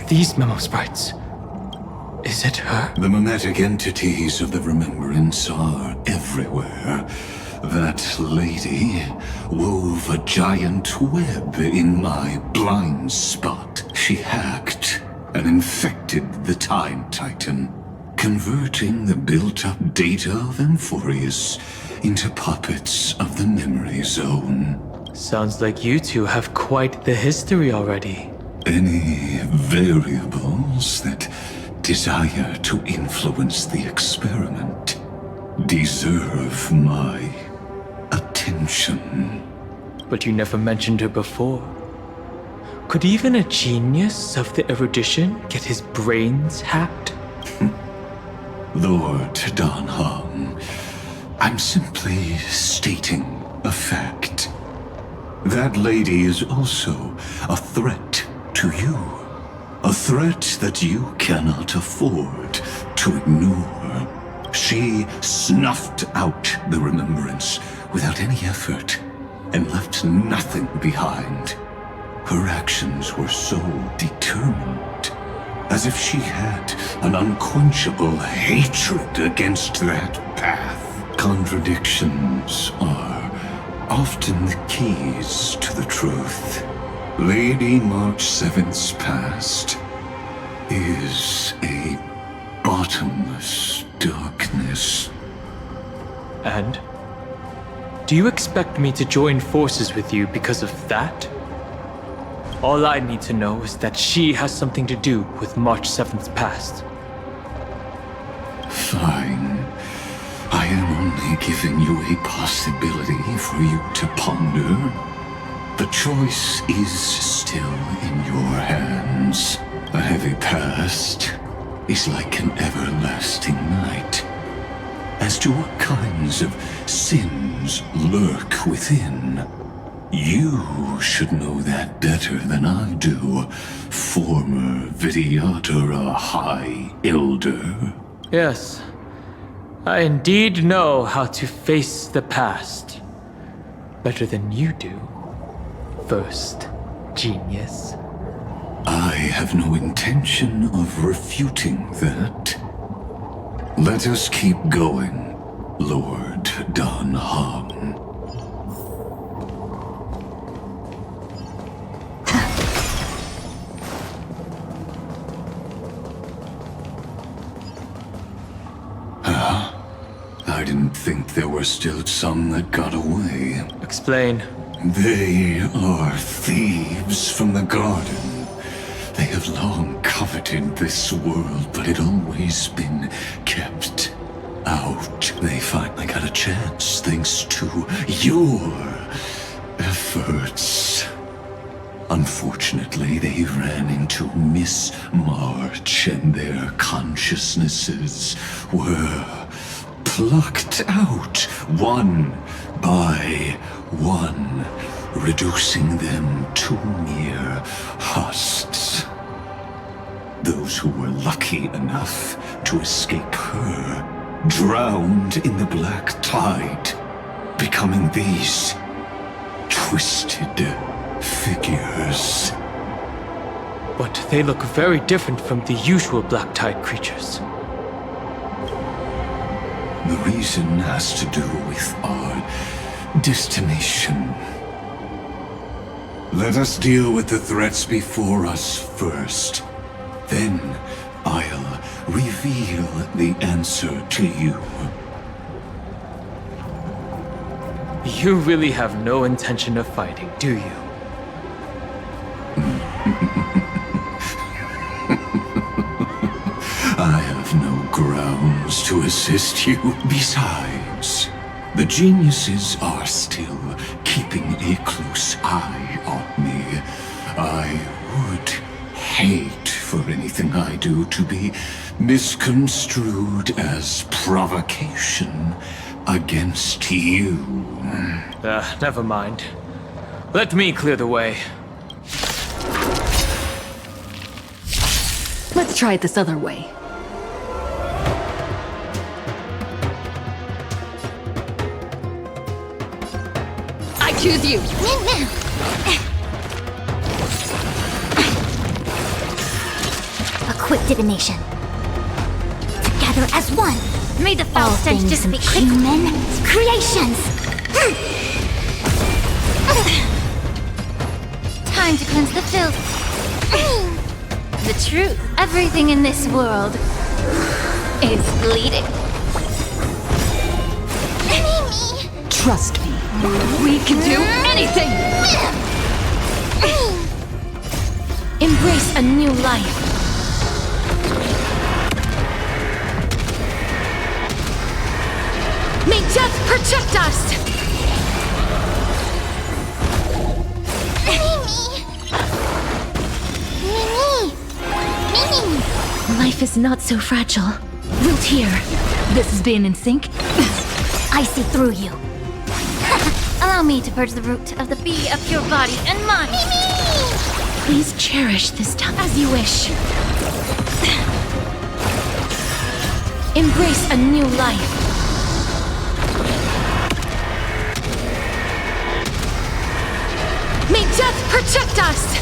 these memo sprites? Is it her? The mimetic entities of the Remembrance are everywhere. That lady wove a giant web in my blind spot. She hacked and infected the Time Titan, converting the built-up data of Amphoreus into puppets of the Memory Zone. Sounds like you two have quite the history already. Any variables that desire to influence the experiment deserve my attention. But you never mentioned her before. Could even a genius of the erudition get his brains hacked? Lord Don Hong, I'm simply stating a fact. That lady is also a threat to you. A threat that you cannot afford to ignore. She snuffed out the Remembrance without any effort and left nothing behind. Her actions were so determined, as if she had an unquenchable hatred against that path. Contradictions are often the keys to the truth. Lady March 7th's past is a bottomless darkness. And? Do you expect me to join forces with you because of that? All I need to know is that she has something to do with March 7th's past. Fine. I am only giving you a possibility for you to ponder. The choice is still in your hands. A heavy past is like an everlasting night. As to what kinds of sins lurk within, you should know that better than I do, former Vidyadhara High Elder. Yes, I indeed know how to face the past. Better than you do. First, genius. I have no intention of refuting that. Let us keep going, Lord Don Hong. I didn't think there were still some that got away. Explain. They are thieves from the garden. They have long coveted this world, but it always been kept out. They finally got a chance thanks to your efforts. Unfortunately, they ran into Miss March, and their consciousnesses were plucked out one by one, reducing them to mere husks. Those who were lucky enough to escape her drowned in the black tide, becoming these twisted figures. But they look very different from the usual black tide creatures. The reason has to do with our destination. Let us deal with the threats before us first. Then I'll reveal the answer to you. You really have no intention of fighting, do you? I have no grounds to assist you. Besides, the geniuses are still keeping a close eye on me. I would hate for anything I do to be misconstrued as provocation against you. Never mind. Let me clear the way. Let's try it this other way. I choose you! quick divination. Together as one. May the foul All stench things just be quick. human creations. Time to cleanse the filth. The truth. Everything in this world is bleeding. Trust me. We can do anything! Embrace a new life. May death protect us! Life is not so fragile. Wilt here. This has been in sync. I see through you. Allow me to purge the root of the bee of your body and mind. Please cherish this time as you wish. Embrace a new life. May death protect us!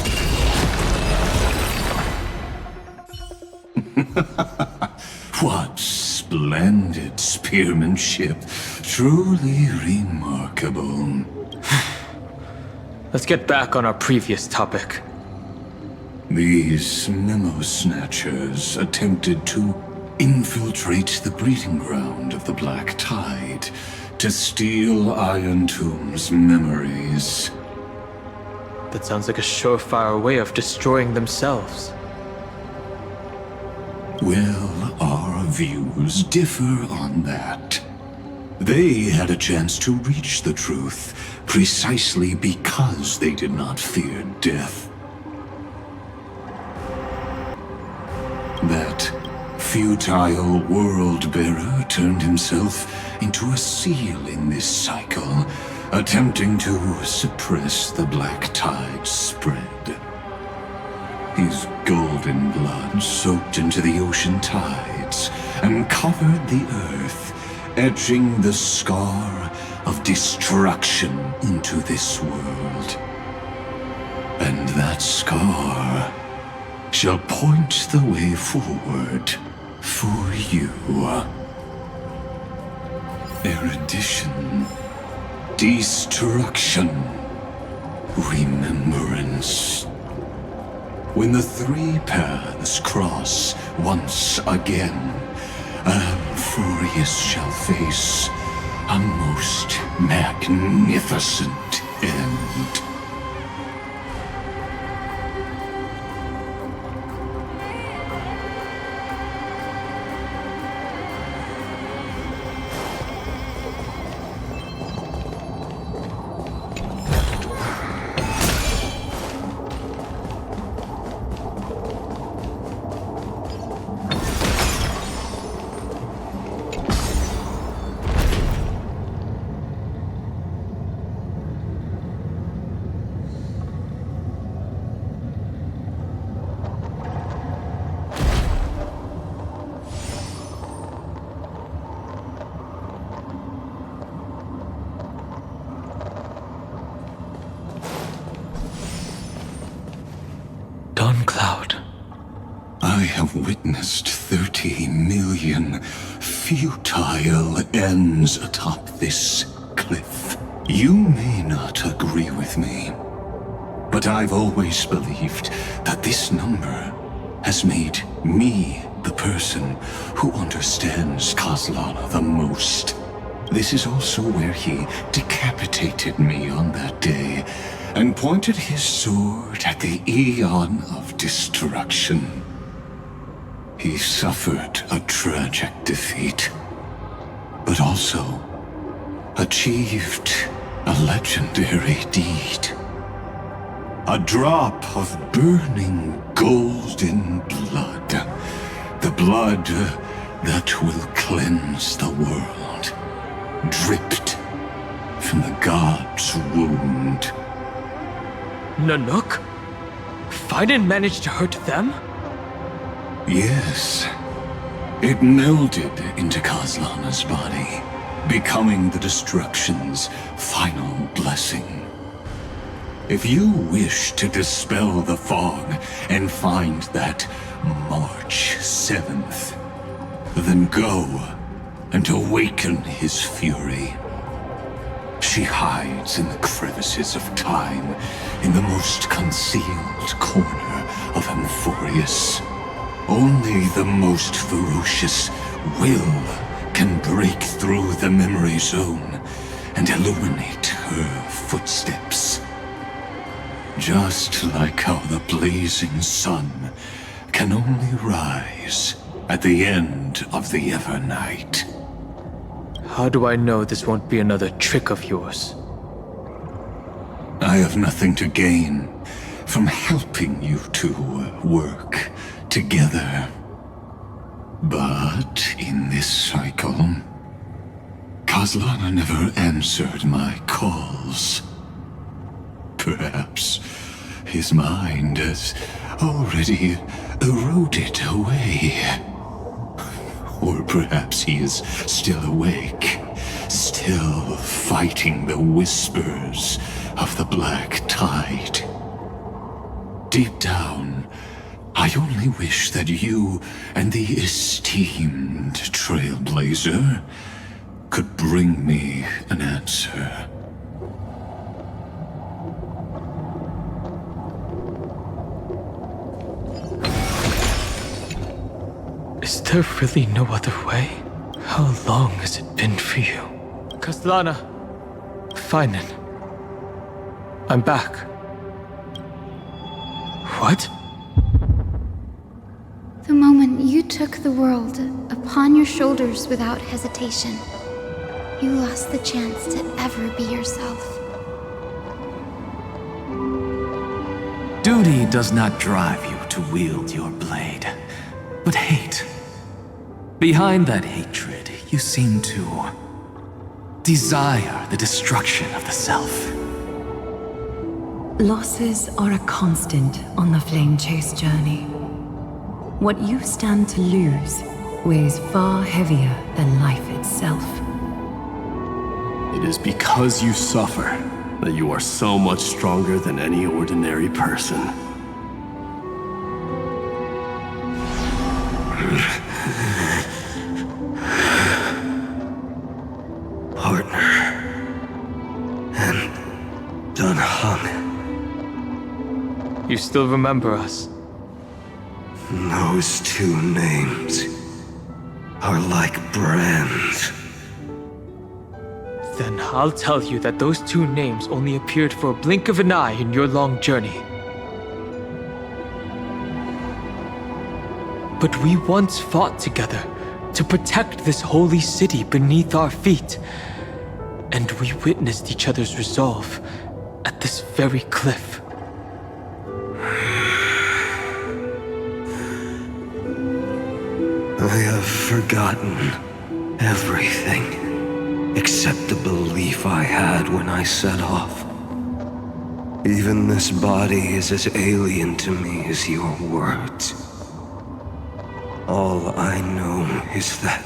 What splendid spearmanship. Truly remarkable. Let's get back on our previous topic. These memo snatchers attempted to infiltrate the breeding ground of the Black Tide to steal Iron Tomb's memories. That sounds like a surefire way of destroying themselves. Well, our views differ on that. They had a chance to reach the truth precisely because they did not fear death. That futile world-bearer turned himself into a seal in this cycle, attempting to suppress the Black Tide's spread. His golden blood soaked into the ocean tides and covered the earth, etching the scar of destruction into this world. And that scar shall point the way forward for you. Erudition, destruction, remembrance. When the three paths cross once again, Amphoreus shall face a most magnificent end. Cloud. I have witnessed 30 million futile ends atop this cliff. You may not agree with me, but I've always believed that this number has made me the person who understands Kozlana the most. This is also where he decapitated me on that day and pointed his sword at the Eon of Destruction. He suffered a tragic defeat, but also achieved a legendary deed. A drop of burning golden blood. The blood that will cleanse the world. Dripped from the god's wound. Nanook? Fiden managed to hurt them? Yes. It melded into Kozlana's body, becoming the destruction's final blessing. If you wish to dispel the fog and find that March 7th. Then go and awaken his fury. She hides in the crevices of time, in the most concealed corner of Amphoreus. Only the most ferocious will can break through the memory zone and illuminate her footsteps. Just like how the blazing sun can only rise at the end of the Evernight. How do I know this won't be another trick of yours? I have nothing to gain from helping you two work together. But in this cycle, Kozlana never answered my calls. Perhaps his mind has already eroded away. Or perhaps he is still awake, still fighting the whispers of the Black Tide. Deep down, I only wish that you and the esteemed Trailblazer could bring me an answer. Is there really no other way? How long has it been for you? Kozlana! Fine then. I'm back. What? The moment you took the world upon your shoulders without hesitation, you lost the chance to ever be yourself. Duty does not drive you to wield your blade, but hate. Behind that hatred, you seem to desire the destruction of the self. Losses are a constant on the Flame Chase journey. What you stand to lose weighs far heavier than life itself. It is because you suffer that you are so much stronger than any ordinary person. Partner. And done hung. You still remember us? Those two names are like brands. Then I'll tell you that those two names only appeared for a blink of an eye in your long journey. But we once fought together to protect this holy city beneath our feet. And we witnessed each other's resolve at this very cliff. I have forgotten everything except the belief I had when I set off. Even this body is as alien to me as your words. All I know is that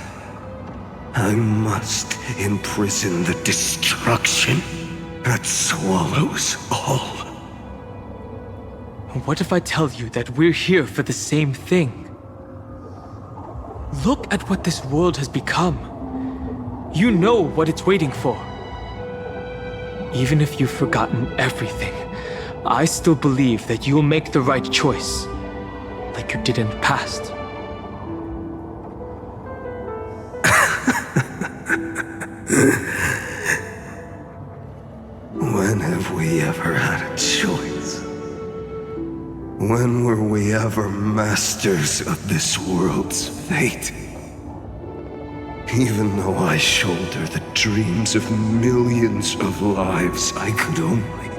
I must imprison the destruction that swallows all. What if I tell you that we're here for the same thing? Look at what this world has become. You know what it's waiting for. Even if you've forgotten everything, I still believe that you'll make the right choice, like you did in the past. When have we ever had a choice? When were we ever masters of this world's fate? Even though I shoulder the dreams of millions of lives, I could only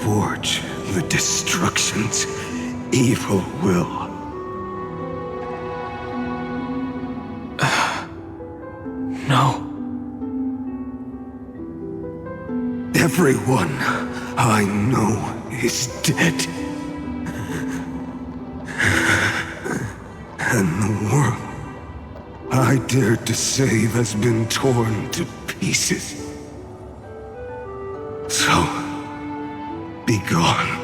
forge the destruction's evil will. No. Everyone I know is dead. And the world I dared to save has been torn to pieces. So, be gone.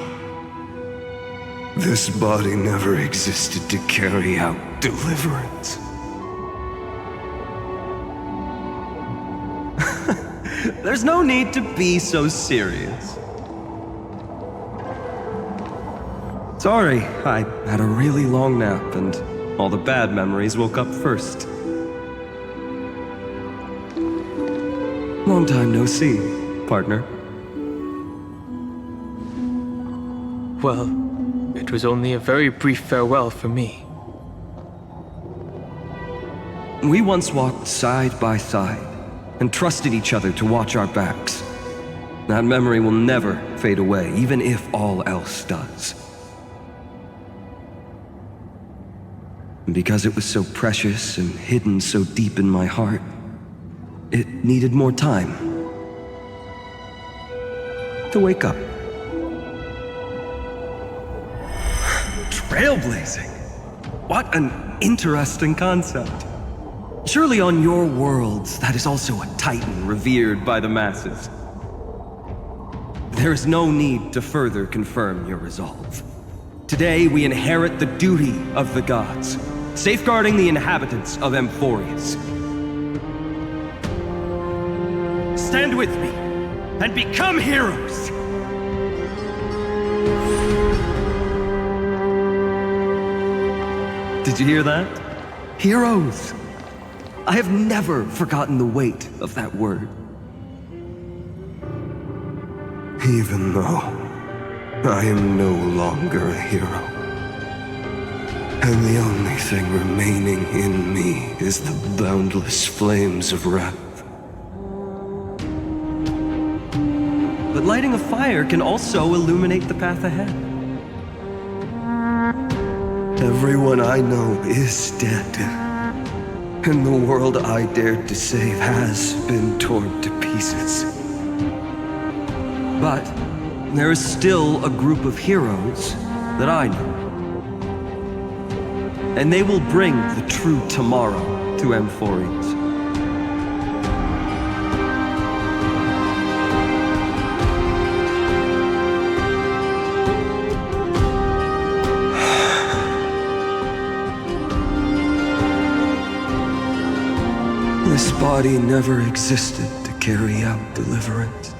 This body never existed to carry out deliverance. There's no need to be so serious. Sorry, I had a really long nap and all the bad memories woke up first. Long time no see, partner. Well, it was only a very brief farewell for me. We once walked side by side and trusted each other to watch our backs. That memory will never fade away, even if all else does. And because it was so precious and hidden so deep in my heart, it needed more time to wake up. Trailblazing? What an interesting concept. Surely on your worlds, that is also a titan revered by the masses. There is no need to further confirm your resolve. Today we inherit the duty of the gods, safeguarding the inhabitants of Amphoreus. Stand with me and become heroes! Did you hear that? Heroes! I have never forgotten the weight of that word. Even though I am no longer a hero, and the only thing remaining in me is the boundless flames of wrath. But lighting a fire can also illuminate the path ahead. Everyone I know is dead, and the world I dared to save has been torn to pieces. But there is still a group of heroes that I know. And they will bring the true tomorrow to Amphoreus. This body never existed to carry out deliverance.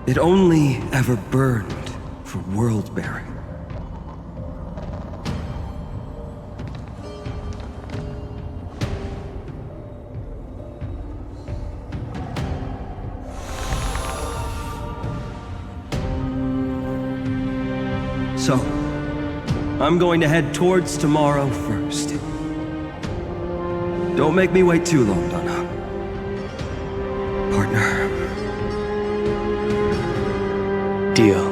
It only ever burned for world-bearing. So, I'm going to head towards tomorrow first. Don't make me wait too long, Donna. Partner. Deal.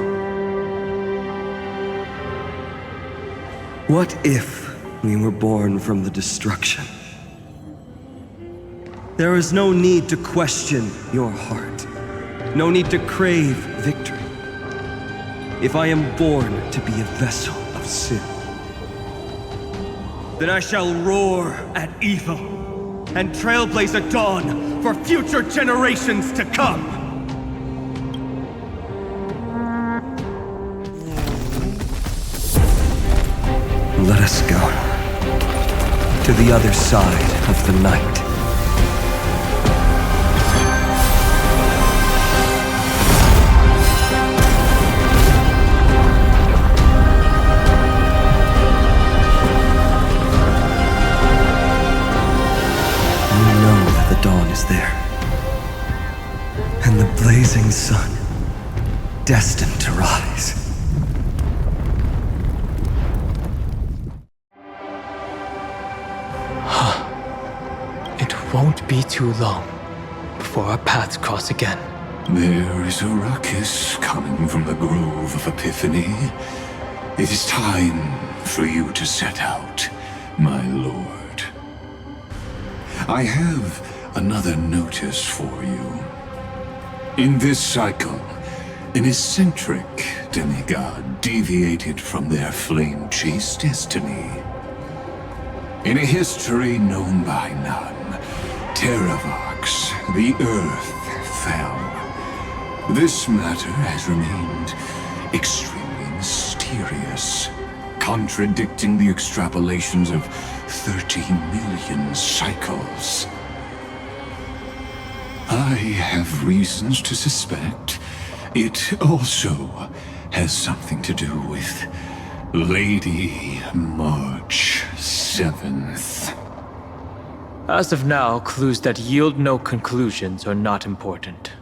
What if we were born from the destruction? There is no need to question your heart. No need to crave victory. If I am born to be a vessel of sin, then I shall roar at evil and trailblaze a dawn for future generations to come. Let us go to the other side of the night. Dawn is there, and the blazing sun, destined to rise. It won't be too long before our paths cross again. There is a ruckus coming from the Grove of Epiphany. It is time for you to set out, my lord. I have another notice for you. In this cycle, an eccentric demigod deviated from their flame-chased destiny. In a history known by none, Terravox, the Earth, fell. This matter has remained extremely mysterious. mysterious, contradicting the extrapolations of 30 million cycles. I have reasons to suspect it also has something to do with Lady March 7th. As of now, clues that yield no conclusions are not important.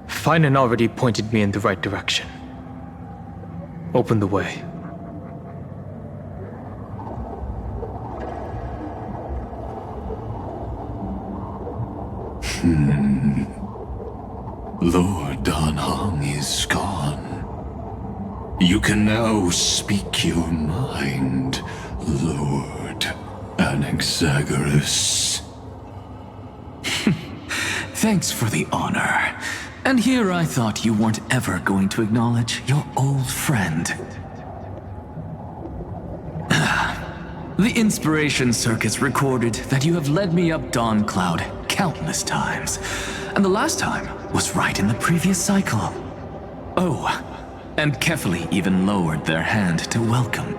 Finan already pointed me in the right direction. Open the way. Lord Dan Heng is gone. You can now speak your mind, Lord Anaxagoras. Thanks for the honor. And here I thought you weren't ever going to acknowledge your old friend. The Inspiration Circuits recorded that you have led me up Dawn Cloud countless times, and the last time was right in the previous cycle. Oh, and Kefali even lowered their hand to welcome.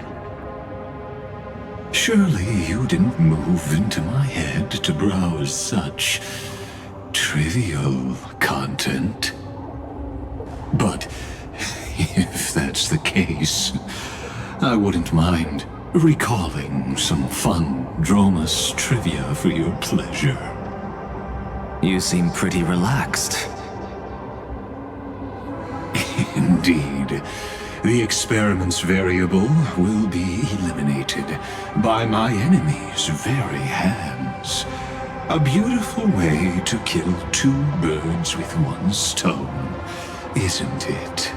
Surely you didn't move into my head to browse such trivial content. But if that's the case, I wouldn't mind recalling some fun Dromus trivia for your pleasure. You seem pretty relaxed. Indeed. The experiment's variable will be eliminated by my enemy's very hands. A beautiful way to kill two birds with one stone, isn't it?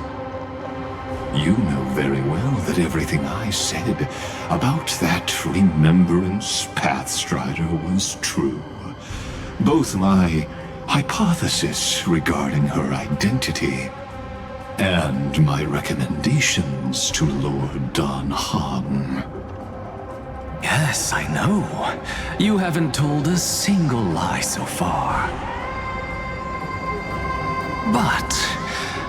You know very well that everything I said about that Remembrance Pathstrider was true. Both my hypothesis regarding her identity and my recommendations to Lord Dan Heng. Yes, I know. You haven't told a single lie so far. But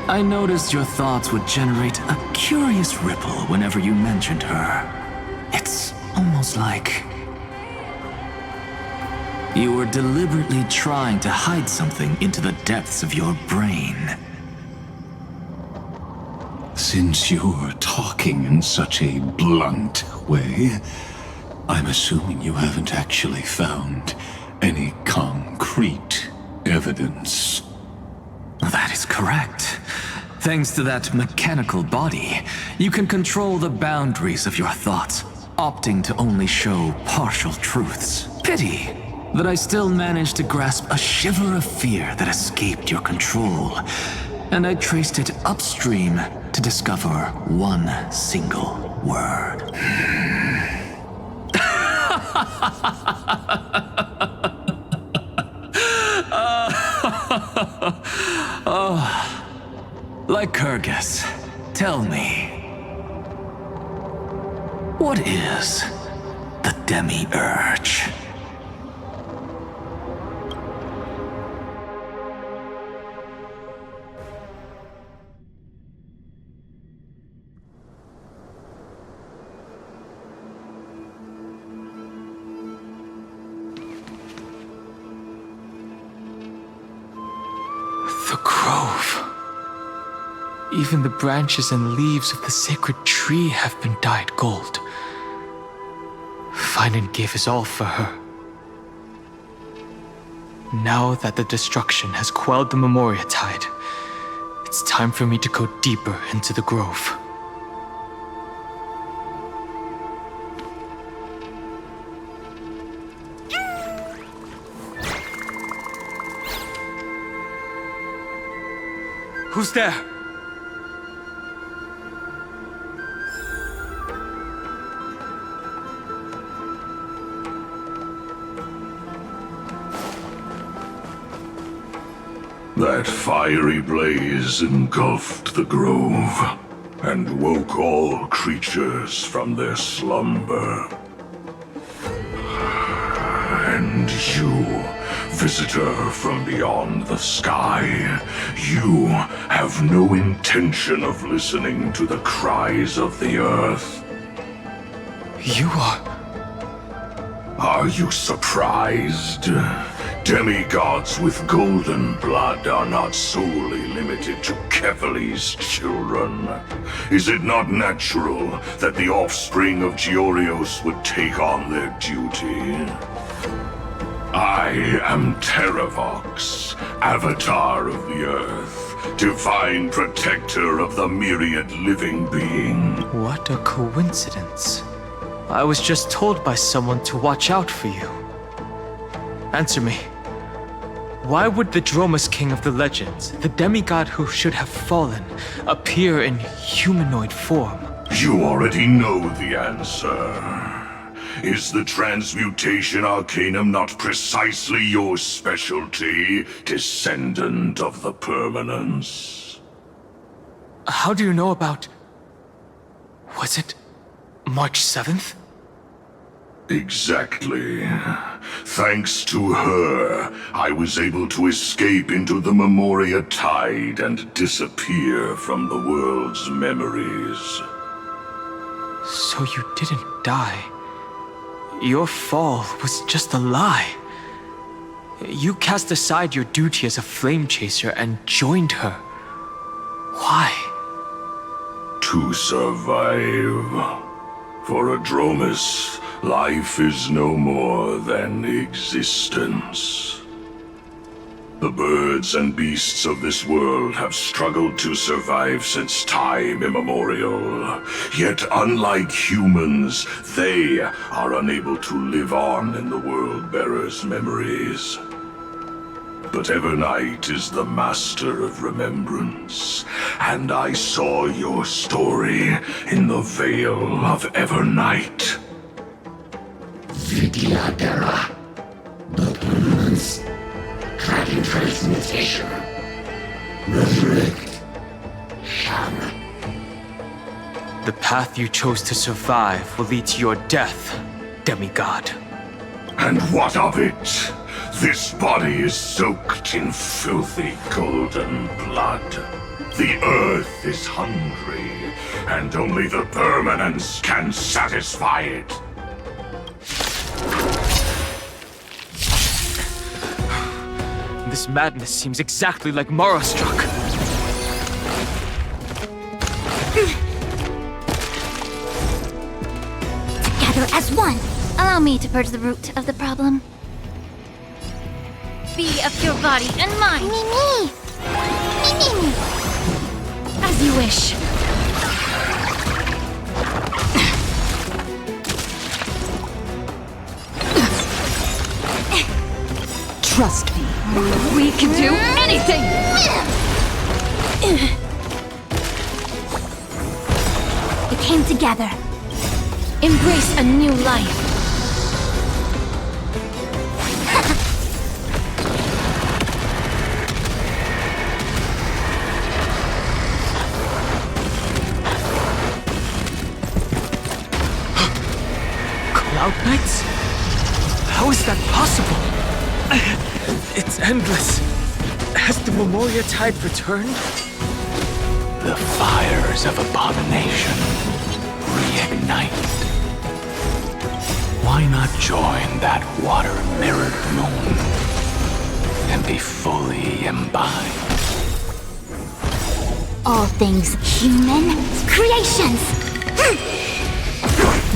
I noticed your thoughts would generate a curious ripple whenever you mentioned her. It's almost like you were deliberately trying to hide something into the depths of your brain. Since you're talking in such a blunt way, I'm assuming you haven't actually found any concrete evidence. That is correct. Thanks to that mechanical body, you can control the boundaries of your thoughts, opting to only show partial truths. Pity that I still managed to grasp a shiver of fear that escaped your control, and I traced it upstream to discover one single word. Lycurgus, tell me, what is the Demiurge? The grove. Even the branches and leaves of the sacred tree have been dyed gold. Finan gave his all for her. Now that the destruction has quelled the Memoria tide, it's time for me to go deeper into the grove. Who's there? That fiery blaze engulfed the grove and woke all creatures from their slumber. And you, visitor from beyond the sky, you have no intention of listening to the cries of the earth. You are... Are you surprised? Demigods with golden blood are not solely limited to Kefali's children. Is it not natural that the offspring of Georios would take on their duty? I am Terravox, Avatar of the Earth, divine protector of the myriad living being. What a coincidence. I was just told by someone to watch out for you. Answer me. Why would the Dromus King of the Legends, the demigod who should have fallen, appear in humanoid form? You already know the answer. Is the transmutation arcanum not precisely your specialty, descendant of the Permanence? How do you know about... Was it March 7th? Exactly. Thanks to her, I was able to escape into the Memoria Tide and disappear from the world's memories. So you didn't die. Your fall was just a lie. You cast aside your duty as a flame chaser and joined her. Why? To survive. For a Dromus, life is no more than existence. The birds and beasts of this world have struggled to survive since time immemorial. Yet unlike humans, they are unable to live on in the World-Bearer's memories. But Evernight is the master of remembrance, and I saw your story in the Veil of Evernight. Vidyadhara, the Permanence, Dragon Transmutation, Resurrect, Sham. The path you chose to survive will lead to your death, demigod. And what of it? This body is soaked in filthy golden blood. The earth is hungry, and only the Permanence can satisfy it. This madness seems exactly like Mara struck. Together as one. Allow me to purge the root of the problem. Be of your body and mind. Me. As you wish. Trust me. We can do anything! We came together. Embrace a new life. Cloud Knights? How is that possible? It's endless. Has the Memoria Tide returned? The fires of abomination reignite. Why not join that water-mirrored moon and be fully imbibed? All things human creations.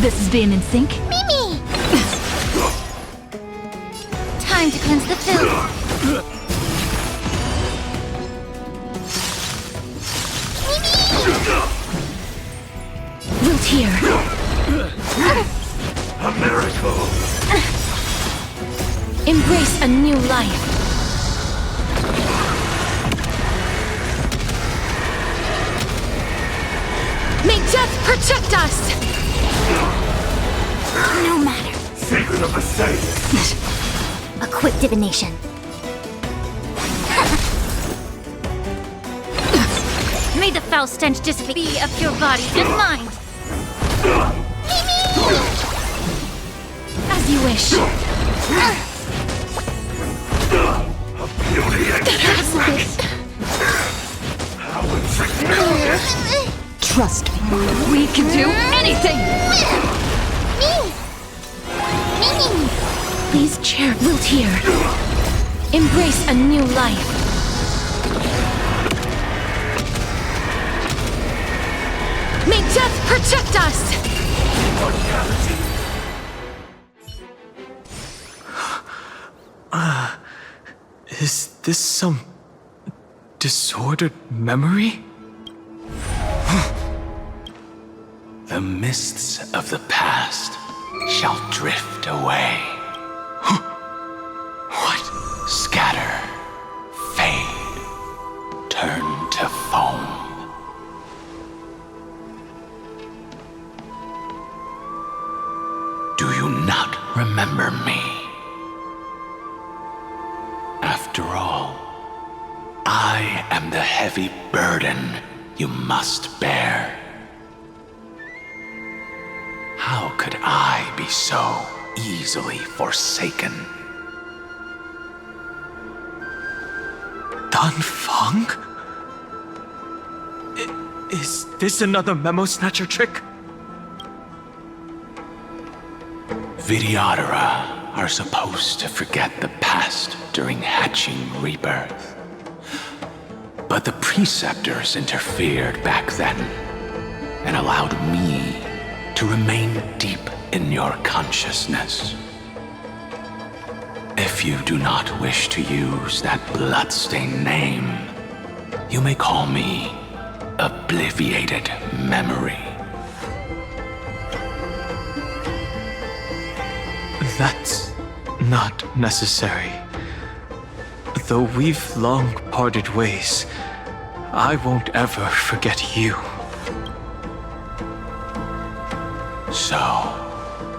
This is being in sync? Mimi! Time to cleanse the filth. Wilt here. A miracle! Embrace a new life. May death protect us! No matter. Secret of the saints! A quick divination. May the foul stench dissipate. Be of your body and mind. As you wish. this? Trust me, we can do anything! Please share wilt here. Embrace a new life. May death protect us! Is this some disordered memory? The mists of the past shall drift away. What? Scatter, fade, turn to foam. Do you not remember me? After all, I am the heavy burden you must bear. How could I be so easily forsaken? Dan Feng? Is this another memo snatcher trick? Vidyadhara are supposed to forget the past during hatching rebirth. But the preceptors interfered back then and allowed me to remain deep in your consciousness. If you do not wish to use that bloodstained name, you may call me Obliviated Memory. That's not necessary. Though we've long parted ways, I won't ever forget you. So,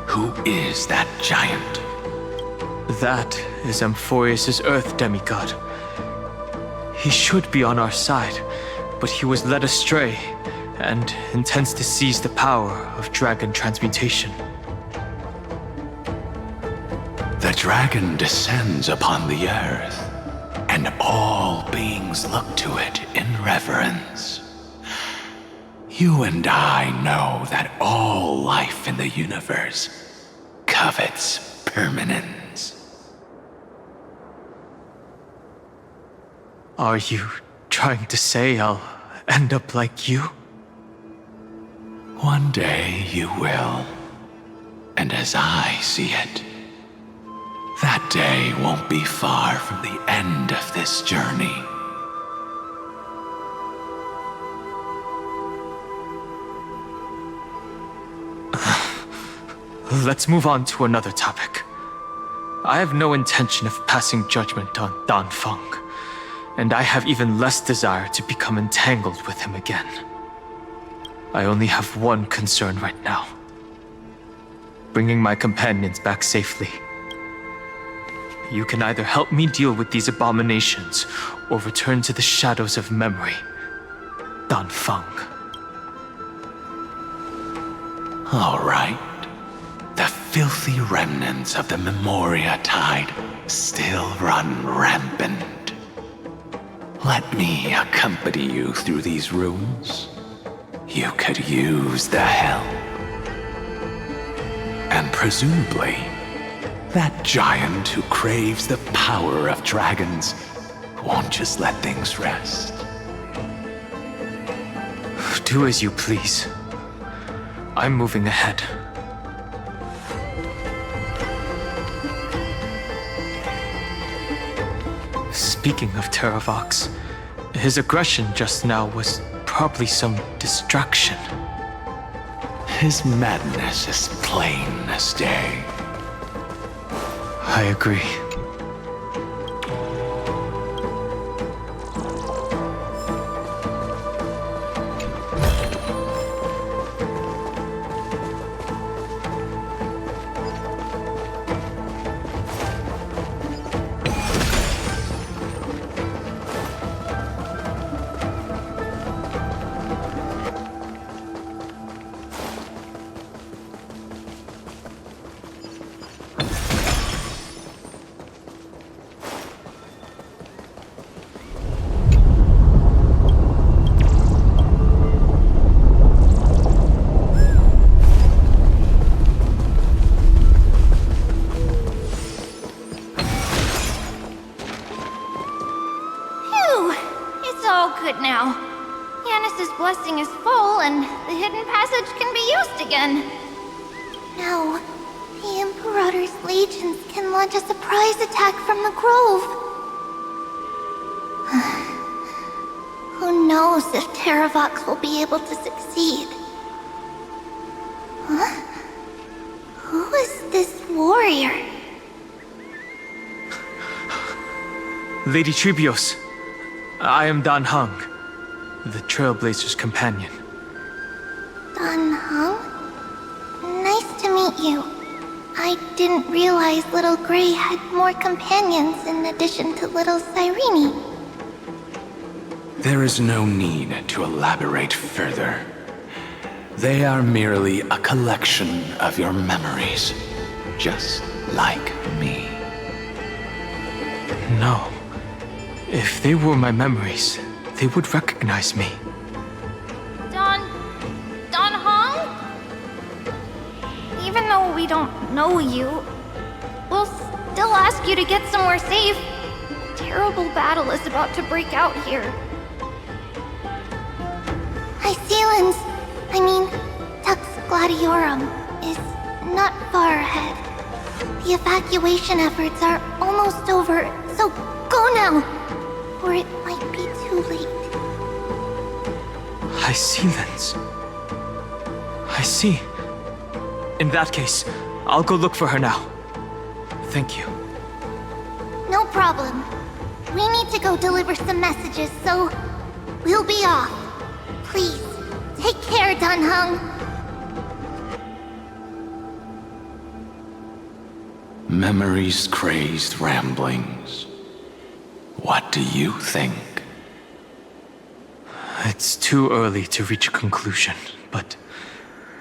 who is that giant? That is Amphoreus' Earth demigod. He should be on our side, but he was led astray and intends to seize the power of dragon transmutation. The dragon descends upon the earth, and all beings look to it in reverence. You and I know that all life in the universe covets permanence. Are you trying to say I'll end up like you? One day you will, and as I see it, that day won't be far from the end of this journey. Let's move on to another topic. I have no intention of passing judgment on Dan Feng, and I have even less desire to become entangled with him again. I only have one concern right now: bringing my companions back safely. You can either help me deal with these abominations, or return to the shadows of memory. Dan Feng. All right. The filthy remnants of the Memoria Tide still run rampant. Let me accompany you through these rooms. You could use the help. And presumably, that giant who craves the power of dragons won't just let things rest. Do as you please. I'm moving ahead. Speaking of Terravox, his aggression just now was probably some distraction. His madness is plain as day. I agree. blessing is full and the hidden passage can be used again. No, the Emperor's legions can launch a surprise attack from the grove. Who knows if Terravox will be able to succeed? Huh? Who is this warrior? Lady Trebios, I am Dan Heng, the Trailblazer's companion. Dan Heng? Nice to meet you. I didn't realize Little Gray had more companions in addition to Little Cyrene. There is no need to elaborate further. They are merely a collection of your memories, just like me. No. If they were my memories, they would recognize me. Dan Heng? Even though we don't know you, we'll still ask you to get somewhere safe. A terrible battle is about to break out here. Iceland's, Tux Gladiorum, is not far ahead. The evacuation efforts are almost over, so go now, or it might be too late. Iceland's. I see. In that case, I'll go look for her now. Thank you. No problem. We need to go deliver some messages, so we'll be off. Please, take care, Dan Heng. Memories crazed ramblings. What do you think? It's too early to reach a conclusion, but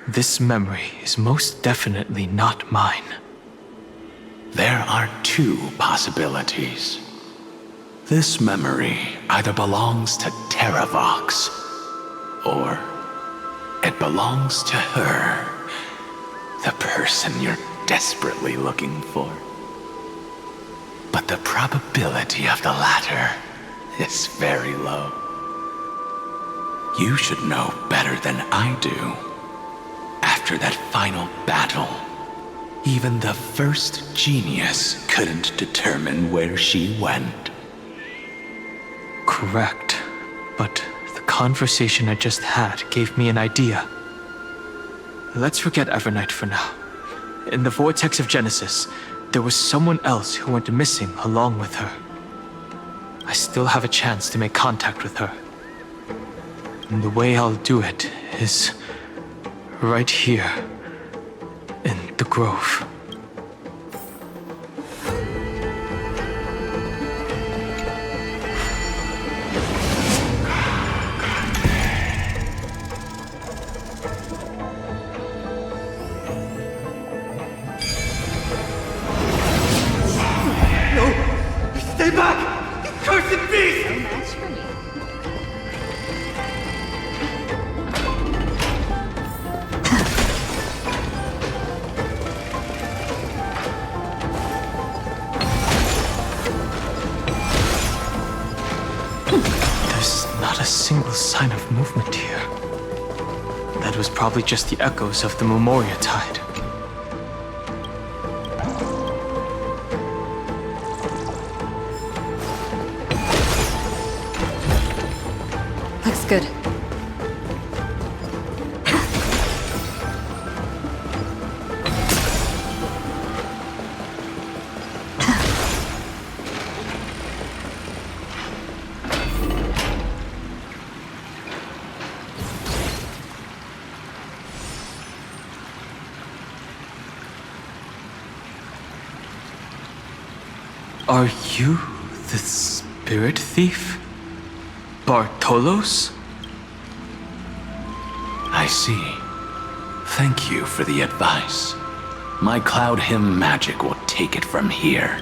this memory is most definitely not mine. There are two possibilities. This memory either belongs to Terravox, or it belongs to her, the person you're desperately looking for. But the probability of the latter is very low. You should know better than I do. After that final battle, even the first genius couldn't determine where she went. Correct, but the conversation I just had gave me an idea. Let's forget Evernight for now. In the Vortex of Genesis, there was someone else who went missing along with her. I still have a chance to make contact with her. And the way I'll do it is right here in the grove. Stay back! You cursed beast! No match for me. There's not a single sign of movement here. That was probably just the echoes of the Memoria Tide. Looks good. Are you the spirit thief? Bartolos? I see. Thank you for the advice. My Cloud Hymn magic will take it from here.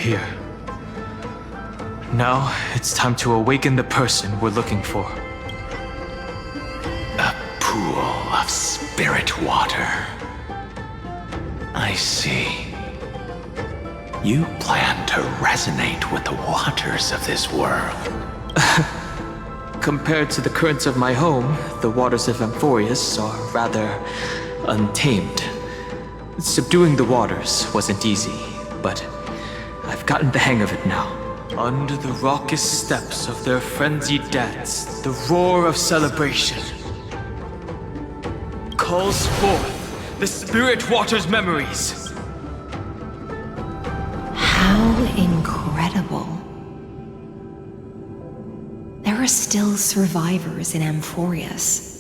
here. Now, it's time to awaken the person we're looking for. A pool of spirit water. I see. You plan to resonate with the waters of this world. Compared to the currents of my home, the waters of Amphoreus are rather untamed. Subduing the waters wasn't easy, but I've gotten the hang of it now. Under the raucous steps of their frenzied dance, the roar of celebration calls forth the spirit water's memories. How incredible. There are still survivors in Amphoreus.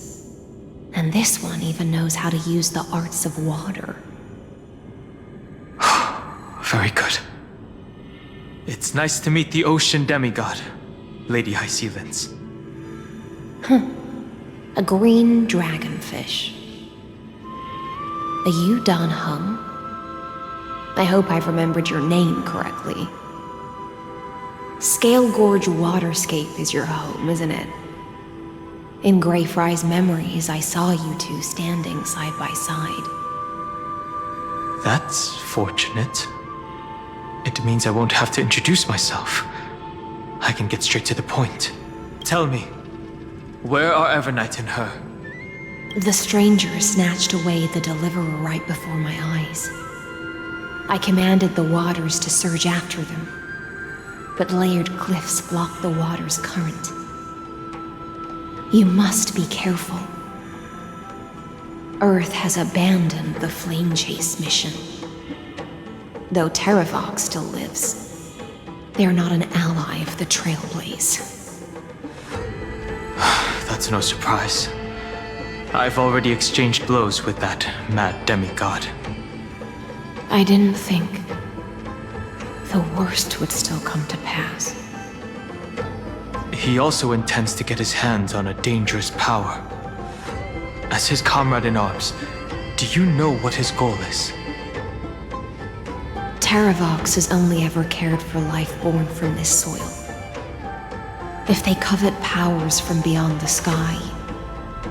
And this one even knows how to use the arts of water. Very good. It's nice to meet the ocean demigod, Lady High Sealands. A green dragonfish. Are you Dan Hung? I hope I've remembered your name correctly. Scale Gorge Waterscape is your home, isn't it? In Greyfry's memories, I saw you two standing side by side. That's fortunate. It means I won't have to introduce myself. I can get straight to the point. Tell me, where are Evernight and her? The stranger snatched away the deliverer right before my eyes. I commanded the waters to surge after them, but layered cliffs blocked the water's current. You must be careful. Earth has abandoned the Flame Chase mission. Though Terravox still lives, they are not an ally of the Trailblaze. That's no surprise. I've already exchanged blows with that mad demigod. I didn't think the worst would still come to pass. He also intends to get his hands on a dangerous power. As his comrade in arms, do you know what his goal is? Terravox has only ever cared for life born from this soil. If they covet powers from beyond the sky,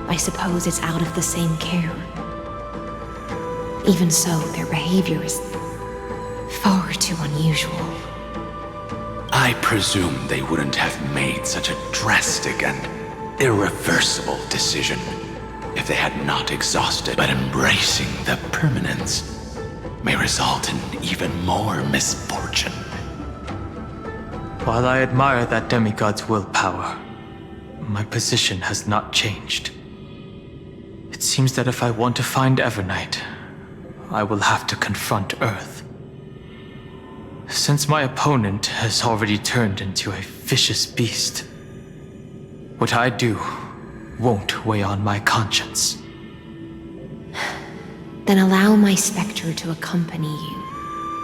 I suppose it's out of the same care. Even so, their behavior is far too unusual. I presume they wouldn't have made such a drastic and irreversible decision if they had not exhausted. But embracing the permanence may result in even more misfortune. While I admire that demigod's willpower, my position has not changed. It seems that if I want to find Evernight, I will have to confront Earth. Since my opponent has already turned into a vicious beast, what I do won't weigh on my conscience. Then allow my specter to accompany you,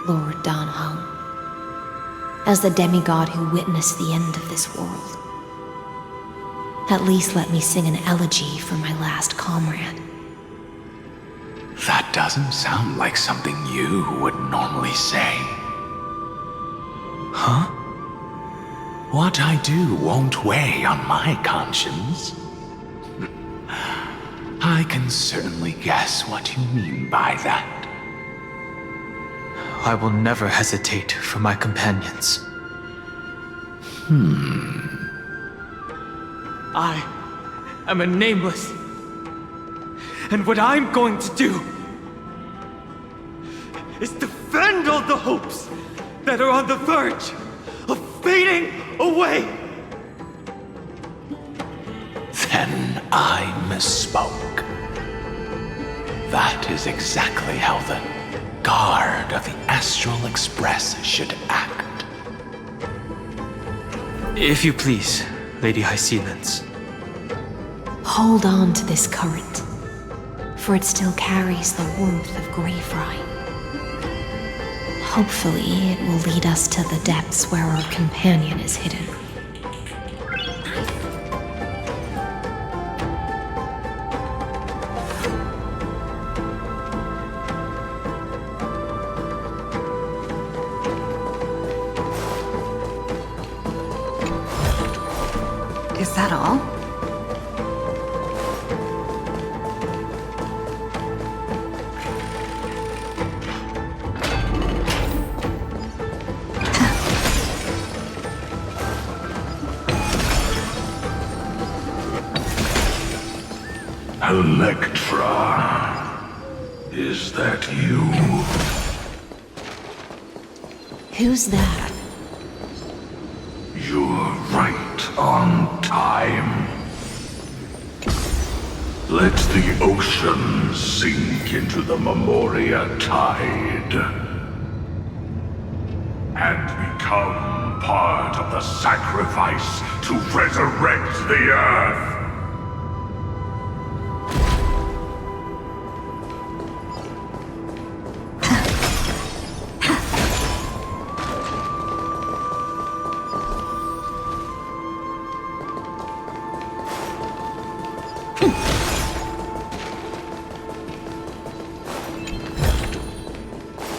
Lord Dan Hung, as the demigod who witnessed the end of this world. At least let me sing an elegy for my last comrade. That doesn't sound like something you would normally say. Huh? What I do won't weigh on my conscience. I can certainly guess what you mean by that. I will never hesitate for my companions. I am a nameless. And what I'm going to do is defend all the hopes that are on the verge of fading away. Then I misspoke. That is exactly how the guard of the Astral Express should act. If you please, Lady High Sealands. Hold on to this current, for it still carries the warmth of Greyfry. Hopefully, it will lead us to the depths where our companion is hidden. that all? Electra, is that you? Who's that? You're right on time. Let the ocean sink into the Memoria tide and become part of the sacrifice to resurrect the Earth.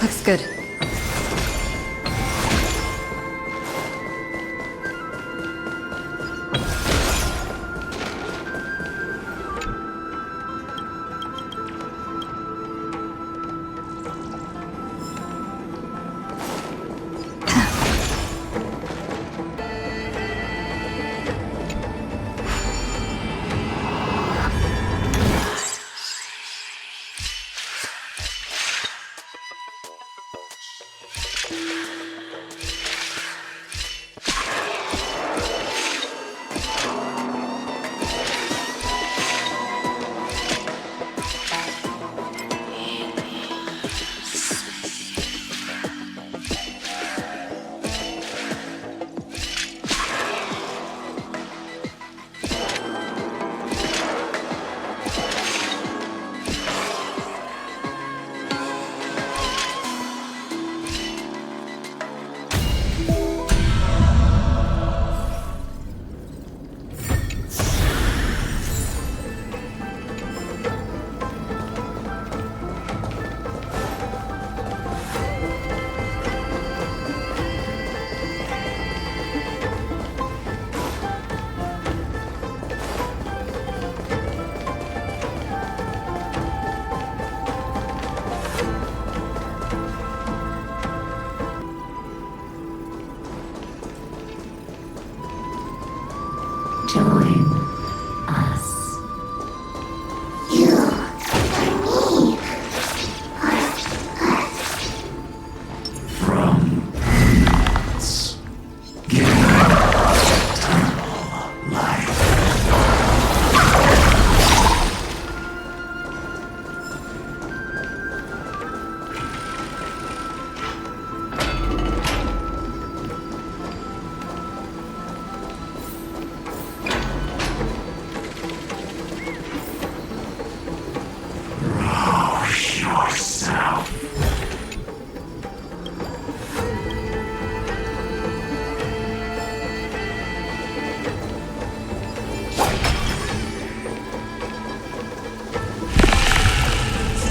Looks good.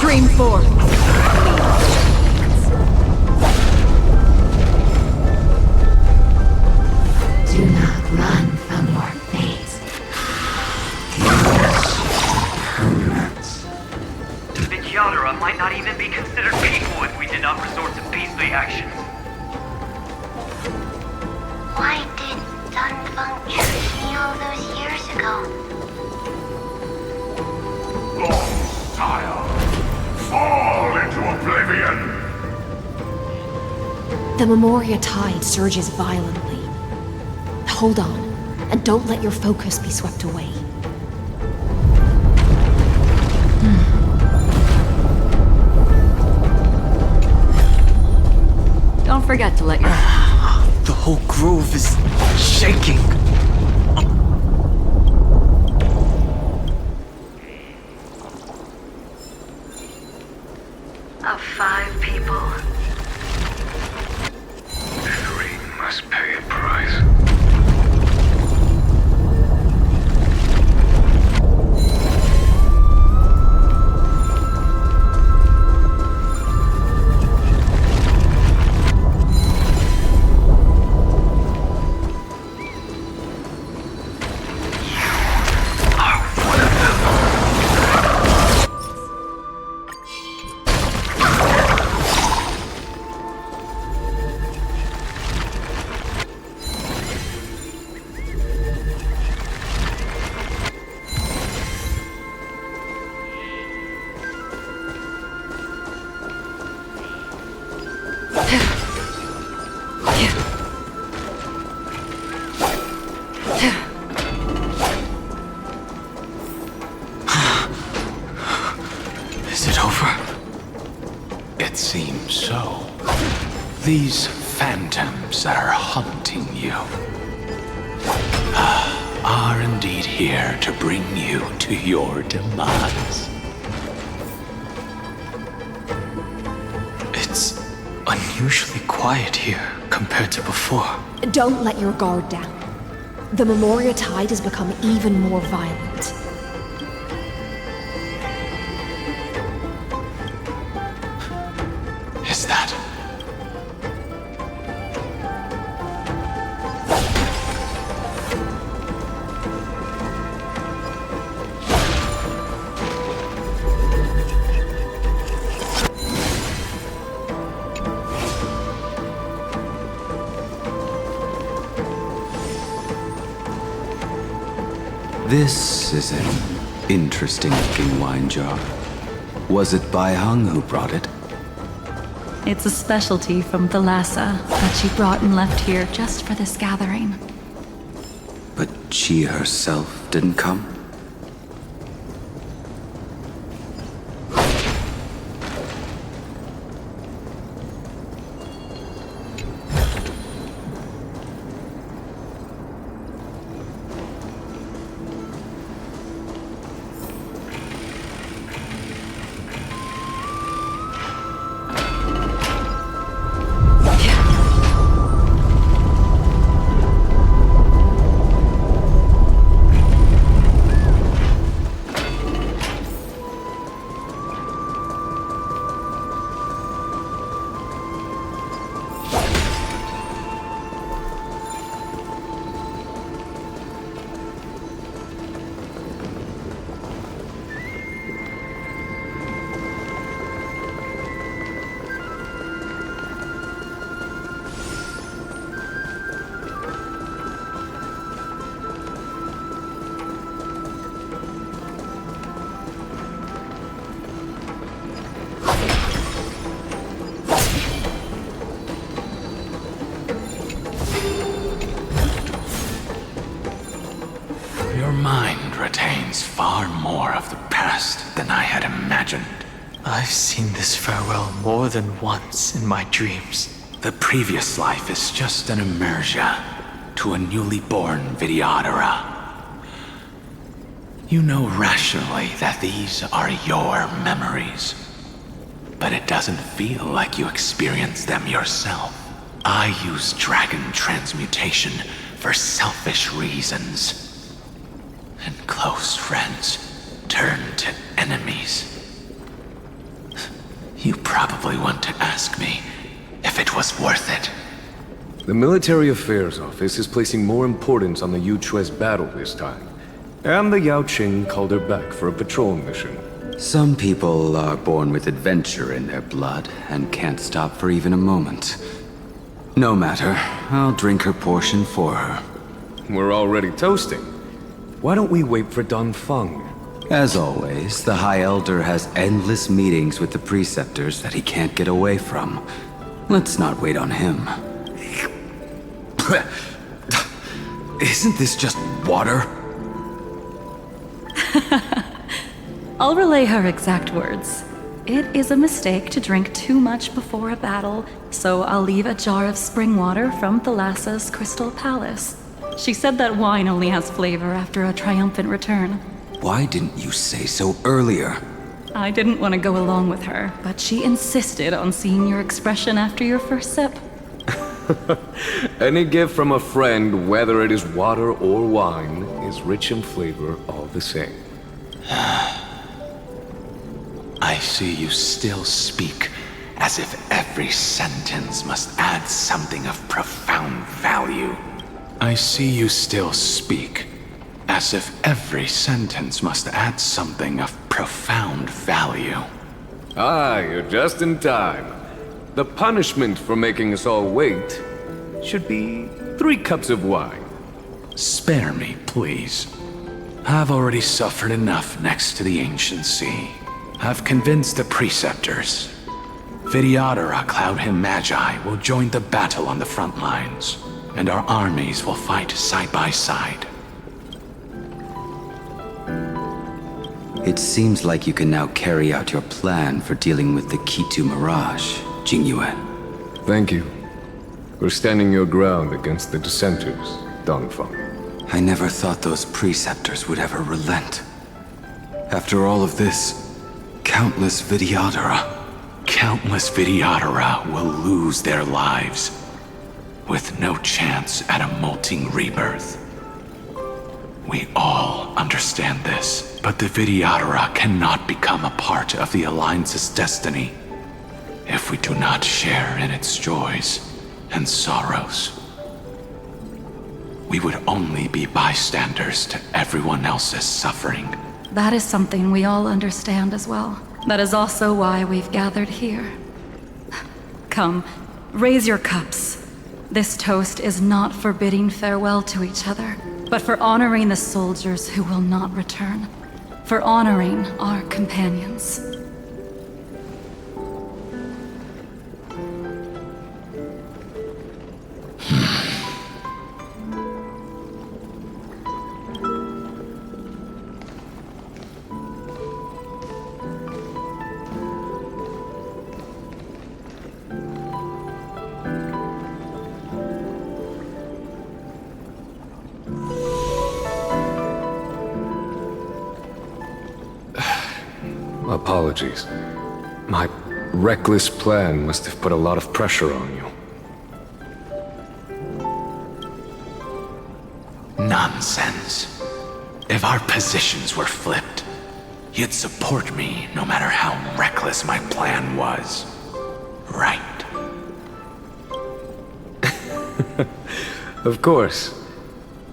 Stream forth. Do not run from your fate. The Yadara might not even be considered people if we did not resort to beastly actions. Why did Dunfeng choose me all those years ago? Sire, fall into oblivion! The Memoria tide surges violently. Hold on, and don't let your focus be swept away. Don't forget to let your... The whole grove is shaking. Of 5 people. Every must pay a price. seems so. These phantoms that are haunting you are indeed here to bring you to your demise. It's unusually quiet here compared to before. Don't let your guard down. The Memoria tide has become even more violent. Is that... This is an interesting-looking wine jar. Was it Bai Hung who brought it? It's a specialty from Thalassa that she brought and left here just for this gathering. But she herself didn't come? Your mind retains far more of the past than I had imagined. I've seen this farewell more than once in my dreams. The previous life is just an immersia to a newly born Vidyadhara. You know rationally that these are your memories, but it doesn't feel like you experienced them yourself. I use dragon transmutation for selfish reasons. And close friends turn to enemies. You probably want to ask me if it was worth it. The Military Affairs Office is placing more importance on the Yuchue's battle this time. And the Yaoqing called her back for a patrol mission. Some people are born with adventure in their blood and can't stop for even a moment. No matter, I'll drink her portion for her. We're already toasting. Why don't we wait for Dongfeng? As always, the High Elder has endless meetings with the Preceptors that he can't get away from. Let's not wait on him. Isn't this just water? I'll relay her exact words. It is a mistake to drink too much before a battle, so I'll leave a jar of spring water from Thalassa's Crystal Palace. She said that wine only has flavor after a triumphant return. Why didn't you say so earlier? I didn't want to go along with her, but she insisted on seeing your expression after your first sip. Any gift from a friend, whether it is water or wine, is rich in flavor all the same. I see you still speak as if every sentence must add something of profound value. I see you still speak as if every sentence must add something of profound value. Ah, you're just in time. The punishment for making us all wait should be 3 cups of wine. Spare me, please. I've already suffered enough next to the ancient sea. I've convinced the Preceptors. Vidyadhara Cloudhim Magi will join the battle on the front lines, and our armies will fight side by side. It seems like you can now carry out your plan for dealing with the Kitu Mirage, Jingyuan. Thank you for standing your ground against the dissenters, Dongfeng. I never thought those preceptors would ever relent. After all of this, countless Vidyadhara will lose their lives, with no chance at a molting rebirth. We all understand this, but the Vidyadhara cannot become a part of the Alliance's destiny if we do not share in its joys and sorrows. We would only be bystanders to everyone else's suffering. That is something we all understand as well. That is also why we've gathered here. Come, raise your cups. This toast is not for bidding farewell to each other, but for honoring the soldiers who will not return. For honoring our companions. Apologies. My reckless plan must have put a lot of pressure on you. Nonsense. If our positions were flipped, you'd support me no matter how reckless my plan was. Right? Of course.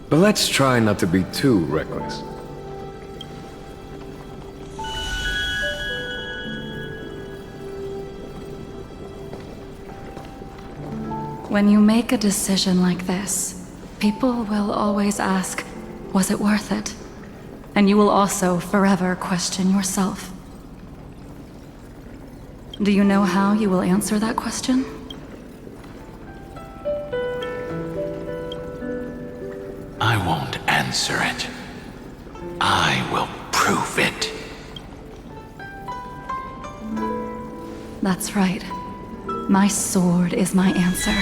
But let's try not to be too reckless. When you make a decision like this, people will always ask, was it worth it? And you will also forever question yourself. Do you know how you will answer that question? I won't answer it. I will prove it. That's right. My sword is my answer.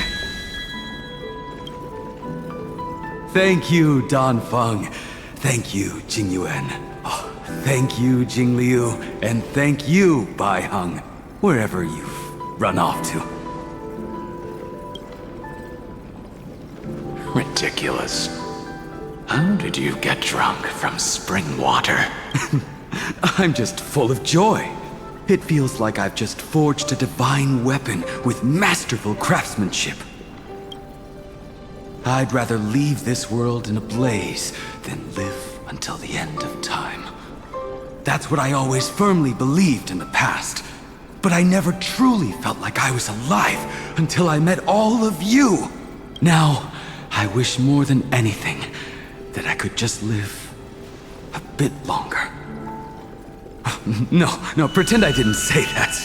Thank you, Dongfeng. Thank you, Jingyuan. Oh, thank you, Jingliu. And thank you, Baiheng, wherever you've run off to. Ridiculous. How did you get drunk from spring water? I'm just full of joy. It feels like I've just forged a divine weapon with masterful craftsmanship. I'd rather leave this world in a blaze than live until the end of time. That's what I always firmly believed in the past. But I never truly felt like I was alive until I met all of you. Now, I wish more than anything that I could just live a bit longer. No, pretend I didn't say that.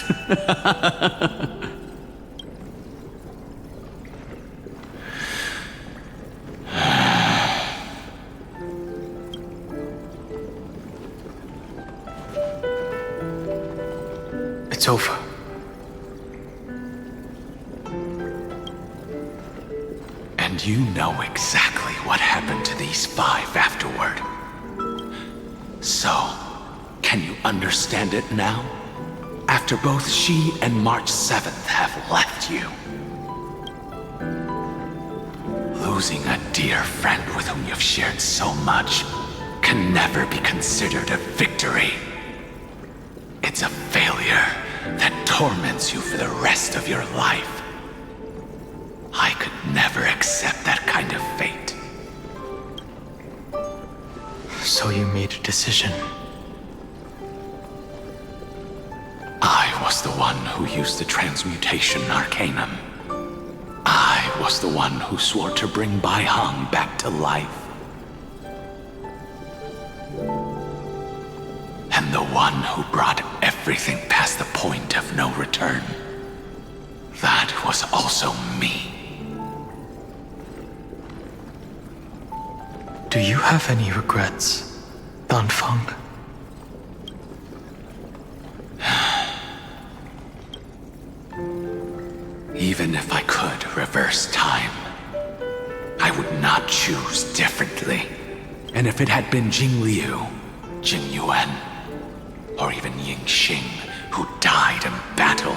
It's over. And you know exactly what happened to these 5 afterward. So, can you understand it now? After both she and March 7th have left you. Losing a dear friend with whom you've shared so much can never be considered a victory. It's a failure that torments you for the rest of your life. I could never accept that kind of fate. So you made a decision. I was the one who used the transmutation arcanum. I was the one who swore to bring Baiheng back to life. And the one who brought everything past the point of no return. That was also me. Do you have any regrets, Dongfeng? Even if I could reverse time, I would not choose differently. And if it had been Jing Liu, Jing Yuan, or even Ying Xing who died in battle,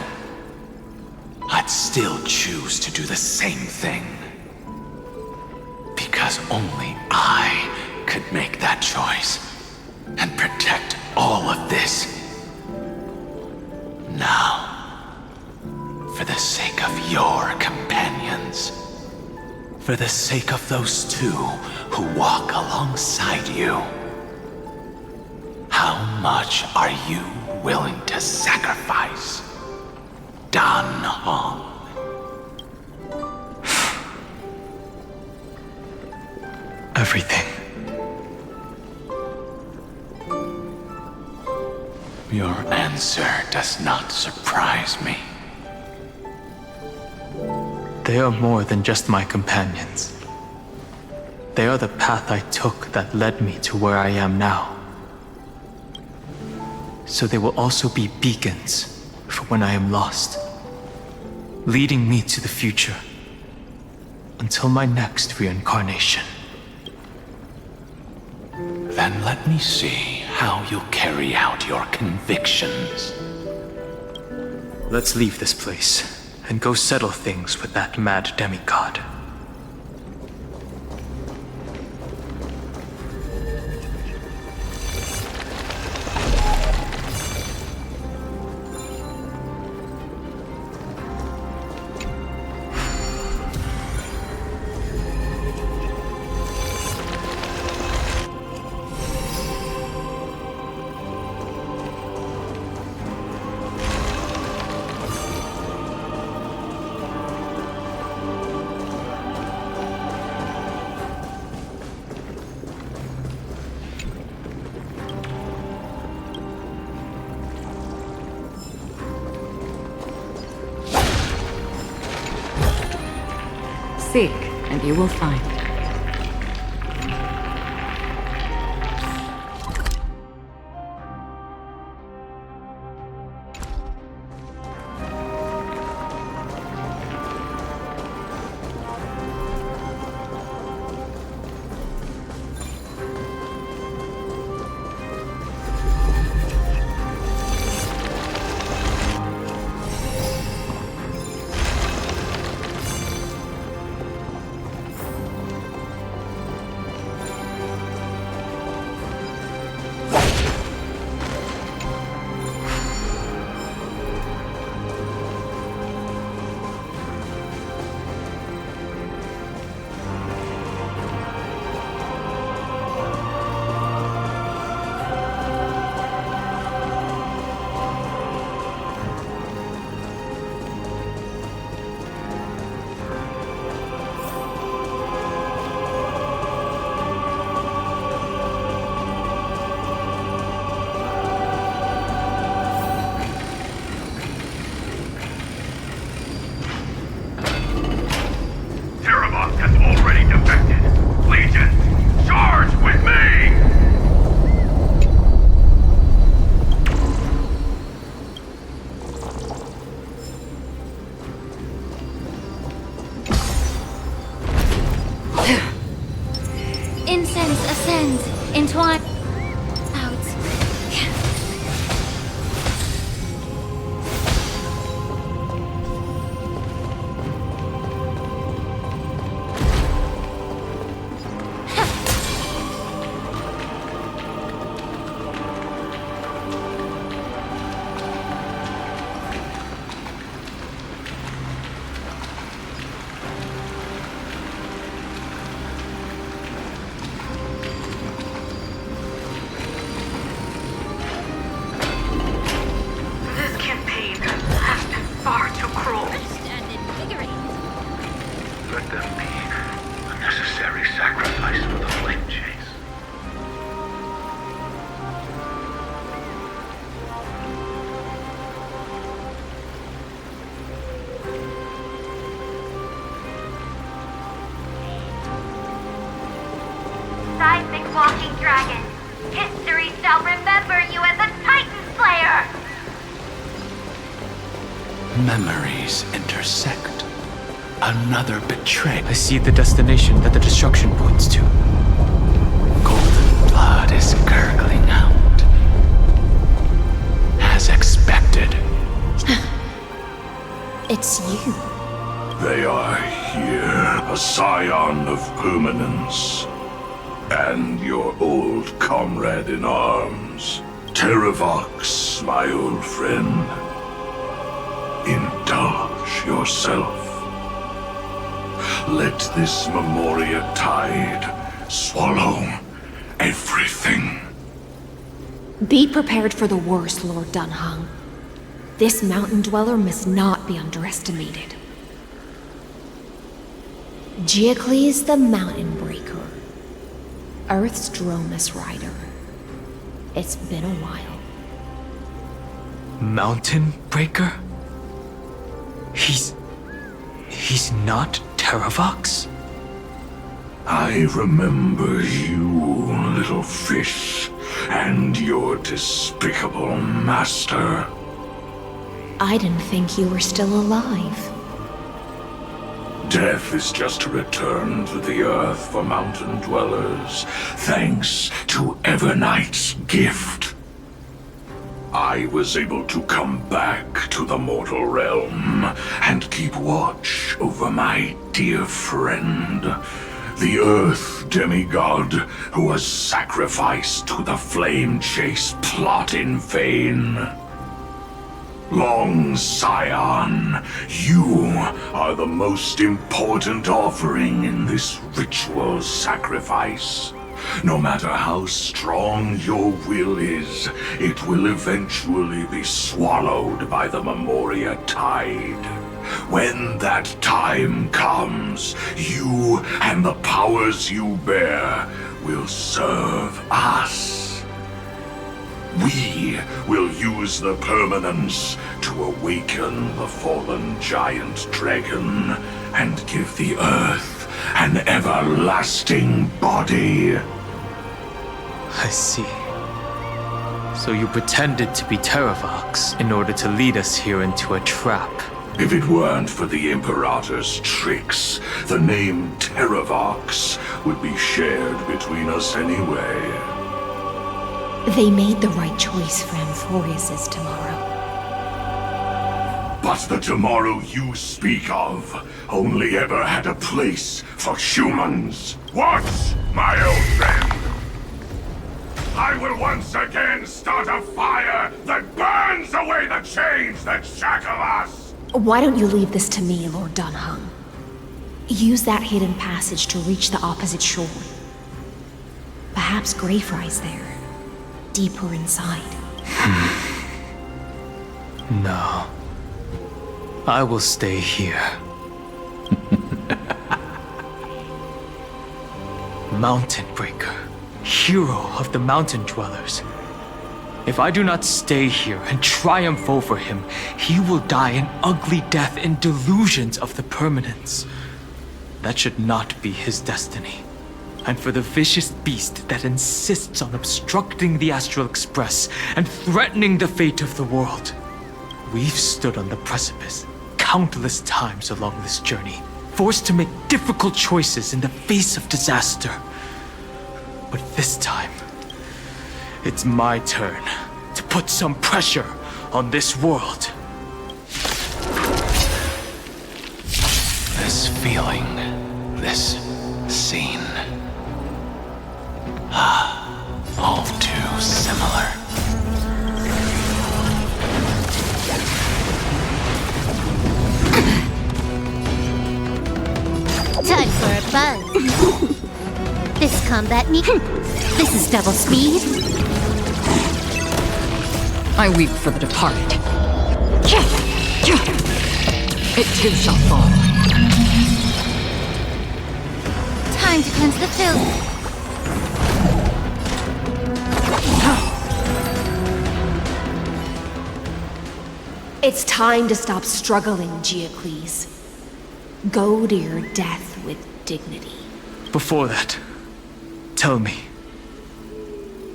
I'd still choose to do the same thing. Because only I could make that choice and protect all of this. Now, for the sake of your companions, for the sake of those two who walk alongside you, how much are you willing to sacrifice, Dan Hong? Everything. Your answer does not surprise me. They are more than just my companions. They are the path I took that led me to where I am now. So they will also be beacons for when I am lost, leading me to the future until my next reincarnation. Then let me see how you'll carry out your convictions. Let's leave this place and go settle things with that mad demigod. Seek, and you will find. Incense ascends, entwine out. Let them be a necessary sacrifice for the flame chase. Seismic walking dragon, history shall remember you as a Titan Slayer! Memories intersect. Another betrayal. I see the destination that the destruction points to. Golden blood is gurgling out. As expected. It's you. They are here, a scion of permanence. And your old comrade in arms, Terravox, my old friend. Indulge yourself. Let this Memoria tide swallow everything. Be prepared for the worst, Lord Dunhung. This mountain dweller must not be underestimated. Geocles the Mountain Breaker. Earth's Dromus Rider. It's been a while. Mountain Breaker? He's not Terravox? I remember you, little fish, and your despicable master. I didn't think you were still alive. Death is just a return to the earth for mountain dwellers, thanks to Evernight's gift. I was able to come back to the mortal realm and keep watch over my dear friend, the Earth demigod who was sacrificed to the flame chase plot in vain. Long Scion, you are the most important offering in this ritual sacrifice. No matter how strong your will is, it will eventually be swallowed by the Memoria tide. When that time comes, you and the powers you bear will serve us. We will use the permanence to awaken the fallen giant dragon and give the earth an everlasting body. I see. So you pretended to be Terravox in order to lead us here into a trap. If it weren't for the Imperator's tricks, the name Terravox would be shared between us anyway. They made the right choice for Amphoreus' tomorrow. But the tomorrow you speak of only ever had a place for humans. What, my old friend? I will once again start a fire that burns away the chains that shackle us! Why don't you leave this to me, Lord Dunhung? Use that hidden passage to reach the opposite shore. Perhaps Greyfry's there. Deeper inside. No. I will stay here. Mountain Breaker, hero of the mountain dwellers. If I do not stay here and triumph over him, he will die an ugly death in delusions of the permanence. That should not be his destiny. And for the vicious beast that insists on obstructing the Astral Express and threatening the fate of the world. We've stood on the precipice countless times along this journey, forced to make difficult choices in the face of disaster. But this time, it's my turn to put some pressure on this world. This feeling, this scene. All too similar. Time for a buzz. This combat me. This is double speed. I weep for the departed. It too shall fall. Time to cleanse the filth. It's time to stop struggling, Geocles. Go to your death with dignity. Before that, tell me,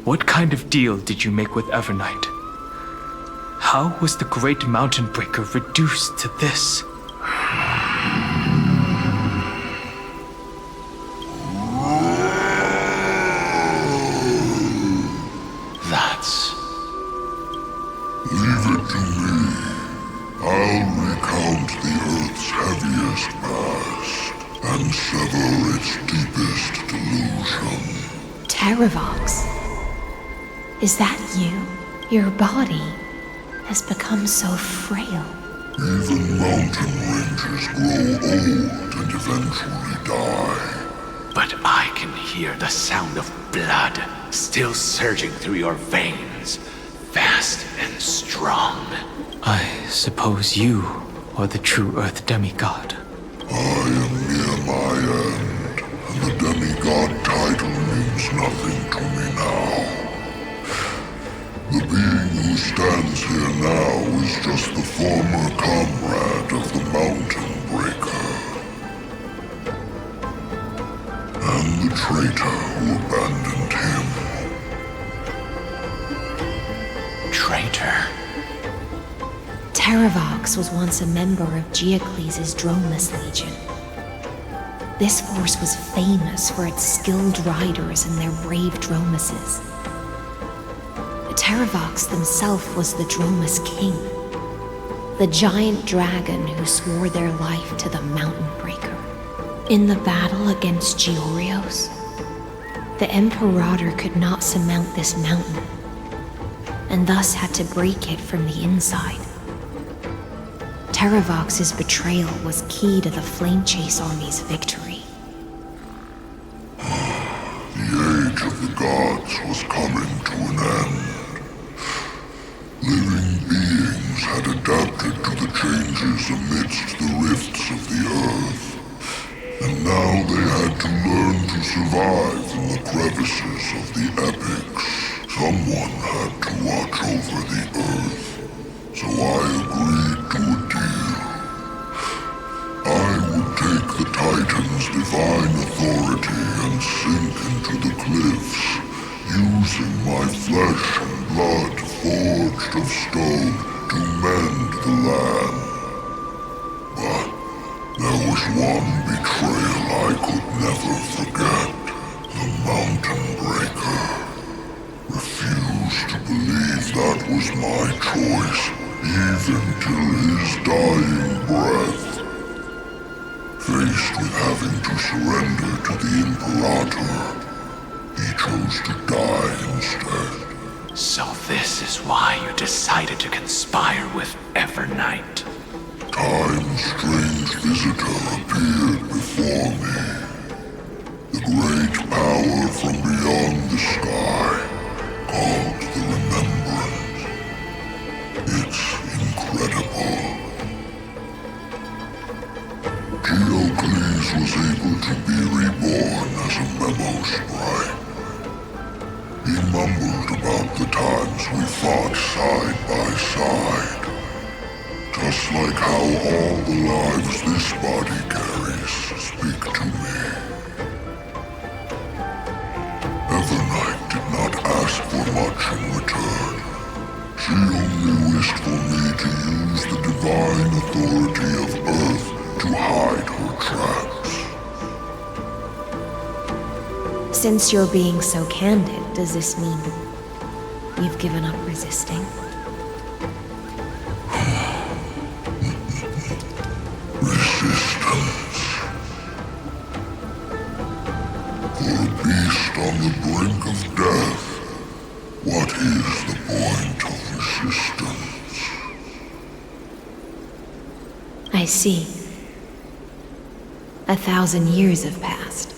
what kind of deal did you make with Evernight? How was the Great Mountain Breaker reduced to this? Leave it to me. I'll recount the Earth's heaviest past and sever its deepest delusion. Terravox? Is that you? Your body has become so frail. Even mountain ranges grow old and eventually die. But I can hear the sound of blood still surging through your veins, fast and strong. I suppose you are the true Earth demigod. I am near my end, and the demigod title means nothing to me now. The being who stands here now is just the former comrade of the Mountain Breaker. And the traitor who abandoned him. Traitor? Terravox was once a member of Geocles' Dromus Legion. This force was famous for its skilled riders and their brave Dromuses. Terravox himself was the Dromus King, the giant dragon who swore their life to the Mountain Breaker. In the battle against Georios, the Imperator could not surmount this mountain, and thus had to break it from the inside. Terravox's betrayal was key to the Flame Chase Army's victory. The age of the gods was coming to an end. Living beings had adapted to the changes amidst the rifts of the Earth, and now they had to learn to survive in the crevices of the epics. Someone had to watch over the Earth, so I agreed to a deal. I would take the Titan's divine authority and sink into the cliffs, using my flesh and blood forged of stone to mend the land. But there was one betrayal I could never forget. The Mountain Breaker refused to believe that was my choice, even till his dying breath. Faced with having to surrender to the Imperator, he chose to die instead. So this is why you decided to conspire with Evernight. Time's strange visitor appeared before me. The great power from beyond the sky, called the Remembrance. It's incredible. Geocles was able to be reborn as a memo sprite. He mumbled about the times we fought side by side. Just like how all the lives this body carries speak to me. Evernight did not ask for much in return. She only wished for me to use the divine authority of Earth to hide her tracks. Since you're being so candid, does this mean you've given up resisting? Resistance. For a beast on the brink of death, what is the point of resistance? I see. 1,000 years have passed,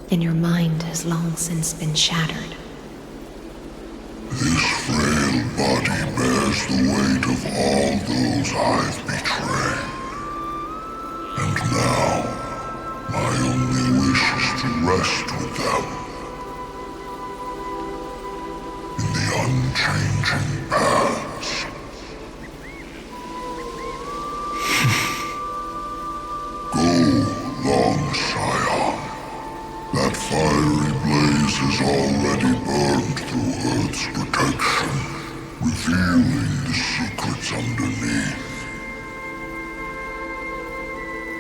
and your mind has long since been shattered. This frail body bears the weight of all those I've betrayed. And now, my only wish is to rest with them. In the unchanging past. Go, long Scion. That fiery blaze has already burned through Earth's protection, revealing the secrets underneath.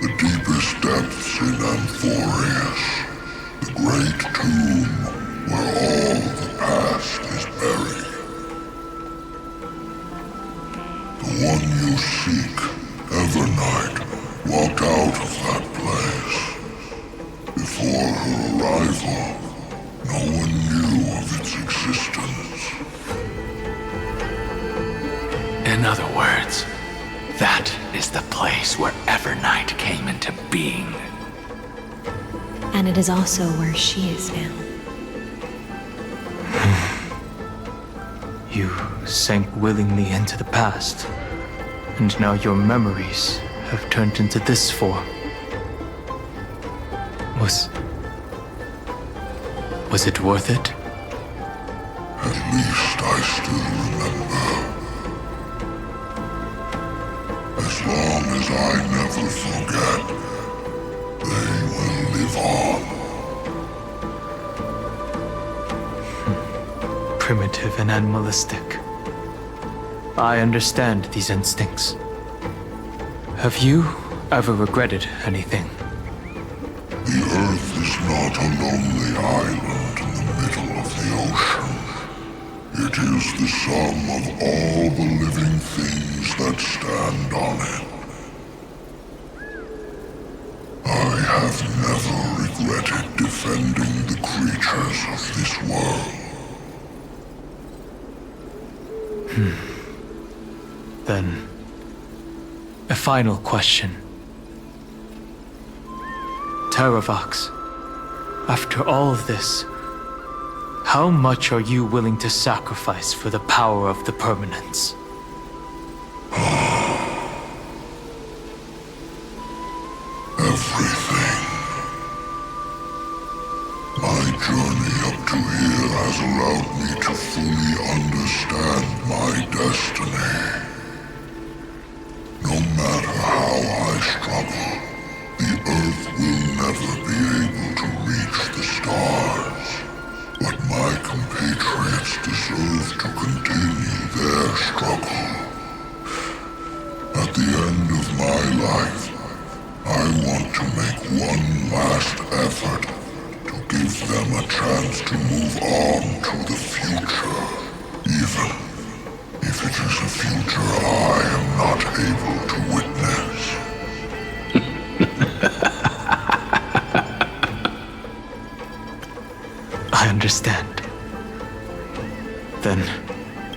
The deepest depths in Amphoreus, the great tomb where all the past is buried. The one you seek, Evernight, walked out of that place. Before her arrival, no one knew of its existence. In other words, that is the place where Evernight came into being. And it is also where she is now. You sank willingly into the past, and now your memories have turned into this form. Was it worth it? At least I still remember. As long as I never forget, they will live on. Primitive and animalistic. I understand these instincts. Have you ever regretted anything? The Earth is not a lonely island in the middle of the ocean. It is the sum of all the living things that stand on it. I have never regretted defending the creatures of this world. Then, a final question. Terravox, after all of this, how much are you willing to sacrifice for the power of the permanence? Everything. My journey up to here has allowed me to fully understand my destiny. No matter how I struggle, the Earth will never be able to reach the stars. But my compatriots deserve to continue their struggle. At the end of my life, I want to make one last effort to give them a chance to move on to the future, even if it is a future I am not able to witness. I understand. Then,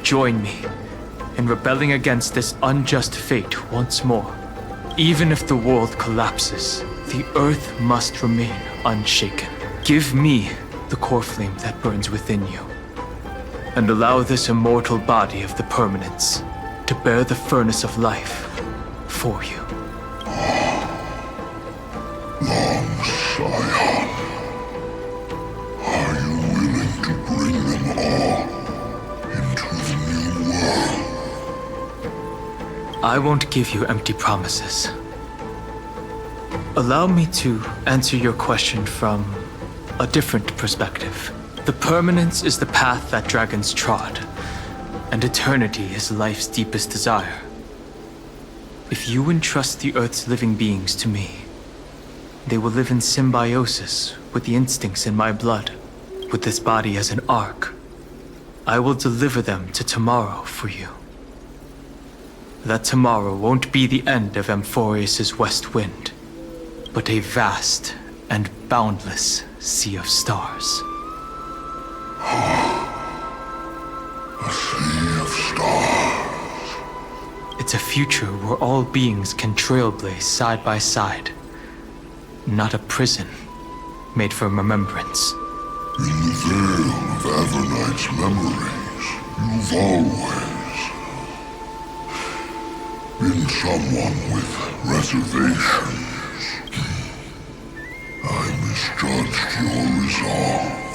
join me in rebelling against this unjust fate once more. Even if the world collapses, the Earth must remain unshaken. Give me the core flame that burns within you, and allow this immortal body of the permanence to bear the furnace of life for you. Long Scion, are you willing to bring them all into the new world? I won't give you empty promises. Allow me to answer your question from a different perspective. The permanence is the path that dragons trod, and eternity is life's deepest desire. If you entrust the Earth's living beings to me, they will live in symbiosis with the instincts in my blood, with this body as an ark. I will deliver them to tomorrow for you. That tomorrow won't be the end of Amphoreus' west wind, but a vast and boundless sea of stars. A sea of stars. It's a future where all beings can trailblaze side by side. Not a prison made for remembrance. In the veil of Evernight's memories, you've always been someone with reservations. I misjudged your resolve.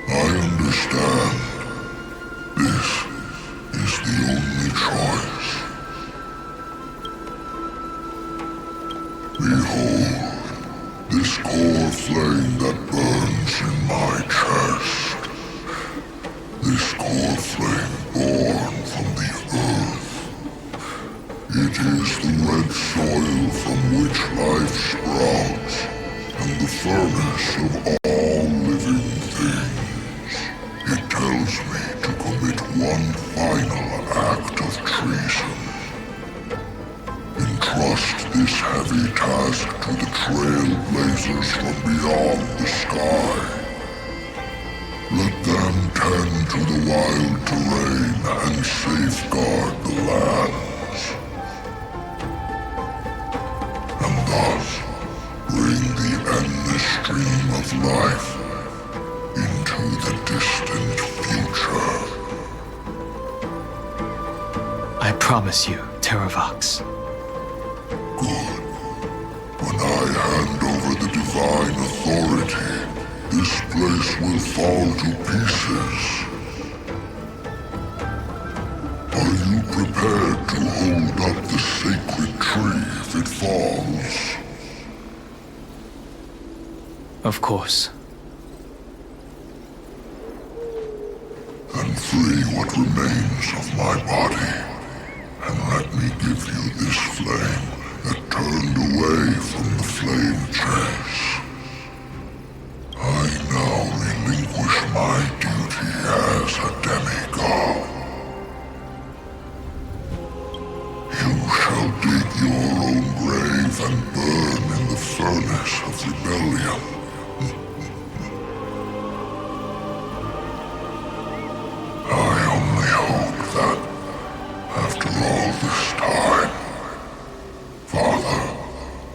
I understand. This is the only choice. Behold, this core flame that burns in my chest. This core flame born from the earth. It is the red soil from which life sprouts, and the furnace of all living things. It tells me to commit one final act of treason. heavy task to the Trailblazers from beyond the sky. Let them tend to the wild terrain and safeguard the lands. And thus, bring the endless stream of life into the distant future. I promise you, Terravox. Good. When I hand over the divine authority, this place will fall to pieces. Are you prepared to hold up the sacred tree if it falls? Of course. Then free what remains of my body, and let me give you this flame that turned away from the flame chase. I now relinquish my duty as a demigod. You shall dig your own grave and burn in the furnace of rebellion. I only hope that, after all this time, Father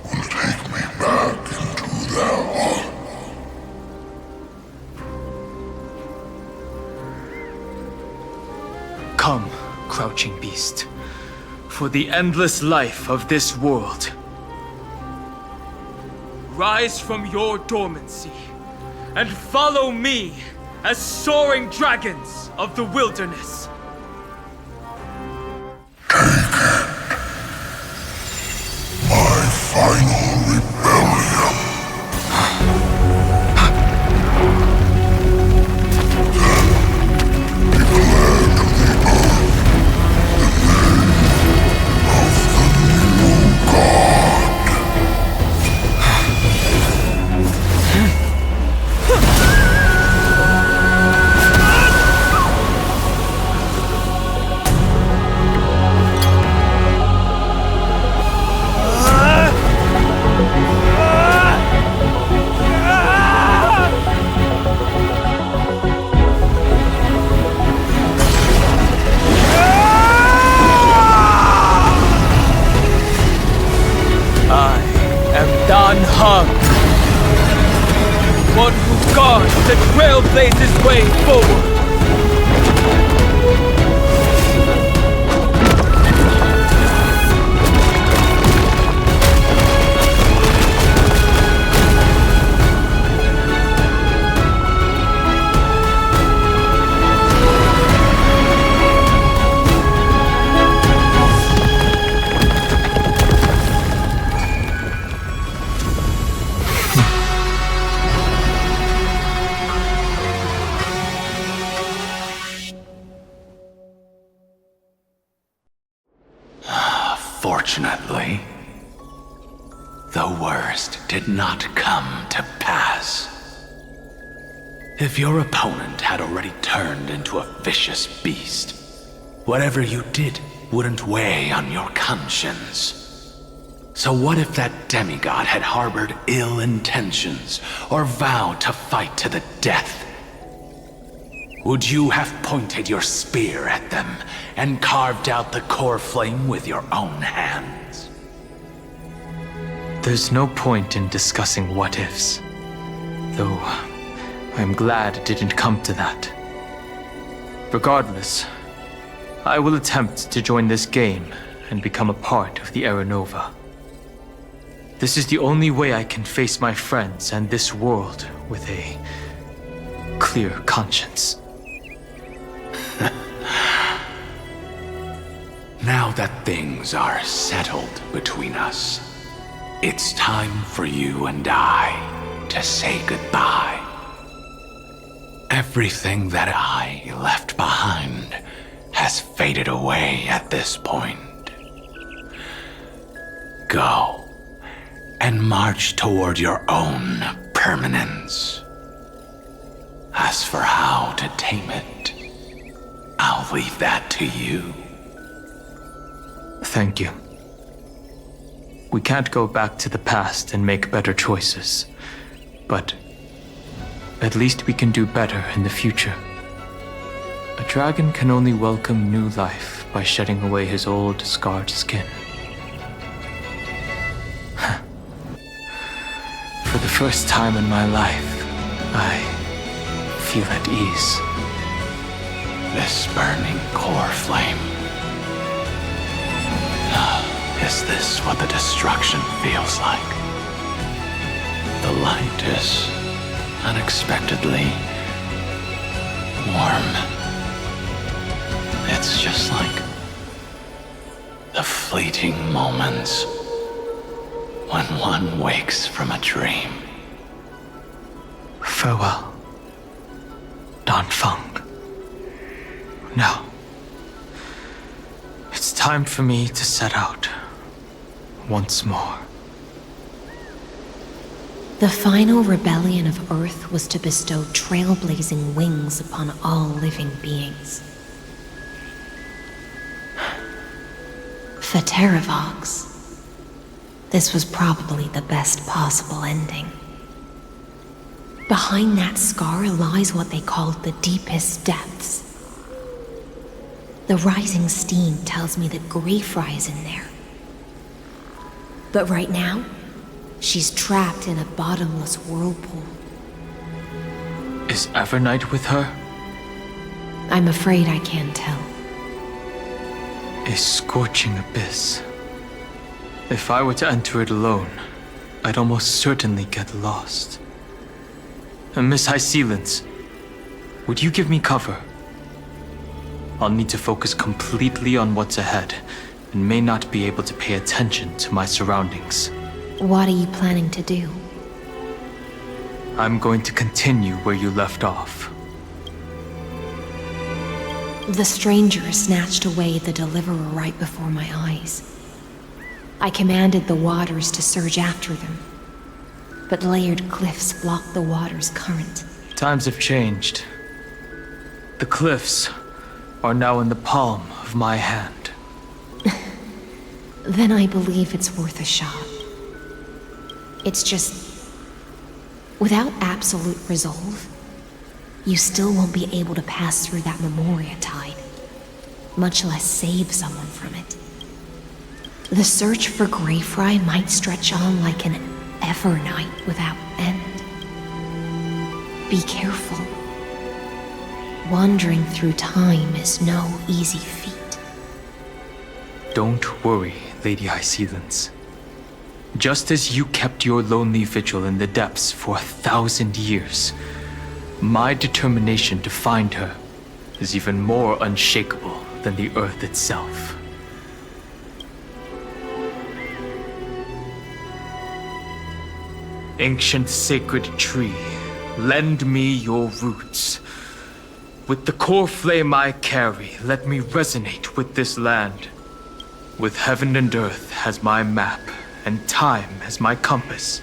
will take me back into their heart. Come, crouching beast, for the endless life of this world. Rise from your dormancy and follow me as soaring dragons of the wilderness. My final rebellion. Then declare to the earth the name of the new god. One who guards the Trailblaze's way forward. Fortunately, the worst did not come to pass. If your opponent had already turned into a vicious beast, whatever you did wouldn't weigh on your conscience. So what if that demigod had harbored ill intentions or vowed to fight to the death? Would you have pointed your spear at them and carved out the core flame with your own hands? There's no point in discussing what-ifs. Though, I'm glad it didn't come to that. Regardless, I will attempt to join this game and become a part of the Era Nova. This is the only way I can face my friends and this world with a clear conscience. Now that things are settled between us, it's time for you and I to say goodbye. Everything that I left behind has faded away at this point. Go and march toward your own permanence. As for how to tame it, I'll leave that to you. Thank you. We can't go back to the past and make better choices, but at least we can do better in the future. A dragon can only welcome new life by shedding away his old, scarred skin. For the first time in my life, I feel at ease. This burning core flame. Is this what the destruction feels like? The light is unexpectedly warm. It's just like the fleeting moments when one wakes from a dream. Farewell, Danfeng. Now, it's time for me to set out once more. The final rebellion of Earth was to bestow trailblazing wings upon all living beings. For Terravox, this was probably the best possible ending. Behind that scar lies what they called the deepest depths. The rising steam tells me that Greyfry is in there. But right now, she's trapped in a bottomless whirlpool. Is Evernight with her? I'm afraid I can't tell. A scorching abyss. If I were to enter it alone, I'd almost certainly get lost. Miss High Sealants, would you give me cover? I'll need to focus completely on what's ahead, and may not be able to pay attention to my surroundings. What are you planning to do? I'm going to continue where you left off. The stranger snatched away the deliverer right before my eyes. I commanded the waters to surge after them, but layered cliffs blocked the water's current. Times have changed. The cliffs are now in the palm of my hand. Then I believe it's worth a shot. It's just, without absolute resolve, you still won't be able to pass through that Memoria tide, much less save someone from it. The search for Greyfry might stretch on like an Evernight without end. Be careful. Wandering through time is no easy feat. Don't worry, Lady High Sealants. Just as you kept your lonely vigil in the depths for 1,000 years, my determination to find her is even more unshakable than the earth itself. Ancient sacred tree, lend me your roots. With the core flame I carry, let me resonate with this land. With heaven and earth as my map, and time as my compass,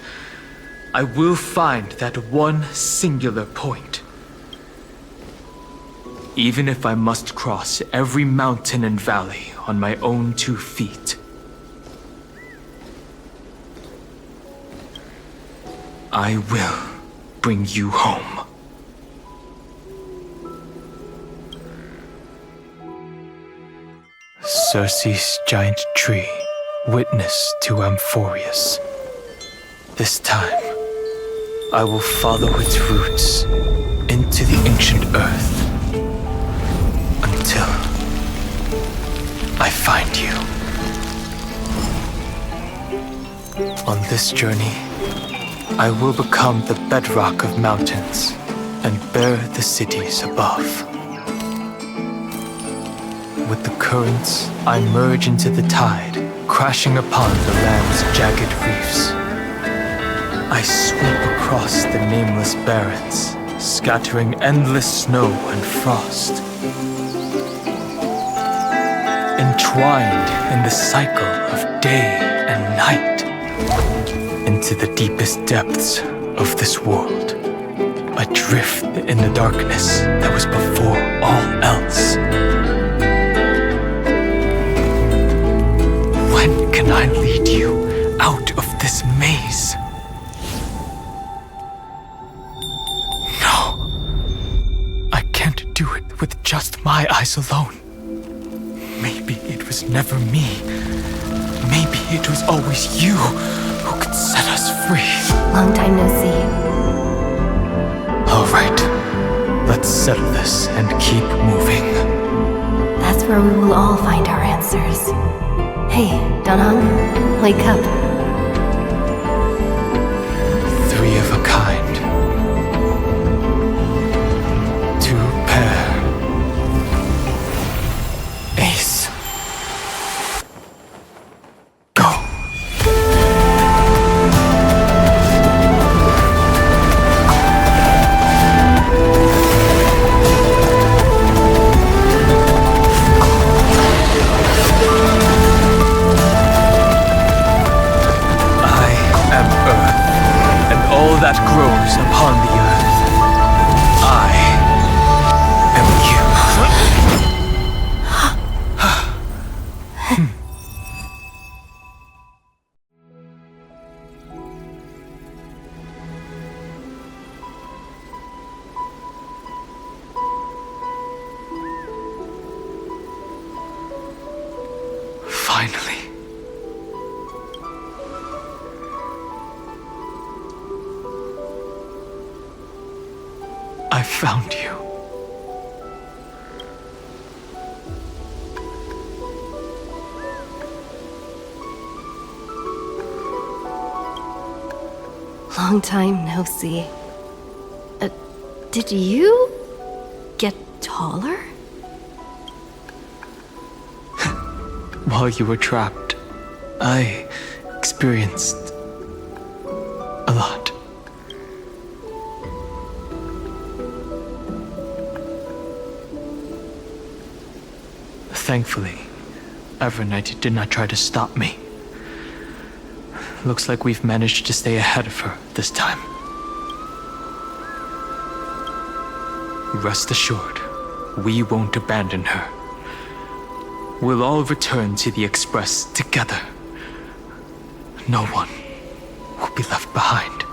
I will find that one singular point. Even if I must cross every mountain and valley on my own 2 feet. I will bring you home. Circe's giant tree, witness to Amphoreus. This time, I will follow its roots into the ancient earth until I find you. On this journey, I will become the bedrock of mountains and bear the cities above. With the currents, I merge into the tide, crashing upon the land's jagged reefs. I sweep across the nameless barrens, scattering endless snow and frost. Entwined in the cycle of day and night, into the deepest depths of this world, adrift in the darkness that was before all else. When can I lead you lies alone. Maybe it was never me. Maybe it was always you who could set us free. Long time no see. All right, let's settle this and keep moving. That's where we will all find our answers. Hey, Danang, wake up. Three of a kind. Two pair. Ace. Go. That grows upon the earth. I am you. Finally. I found you. Long time no see. Did you get taller? While you were trapped, I experienced a lot. Thankfully, Evernight did not try to stop me. Looks like we've managed to stay ahead of her this time. Rest assured, we won't abandon her. We'll all return to the Express together. No one will be left behind.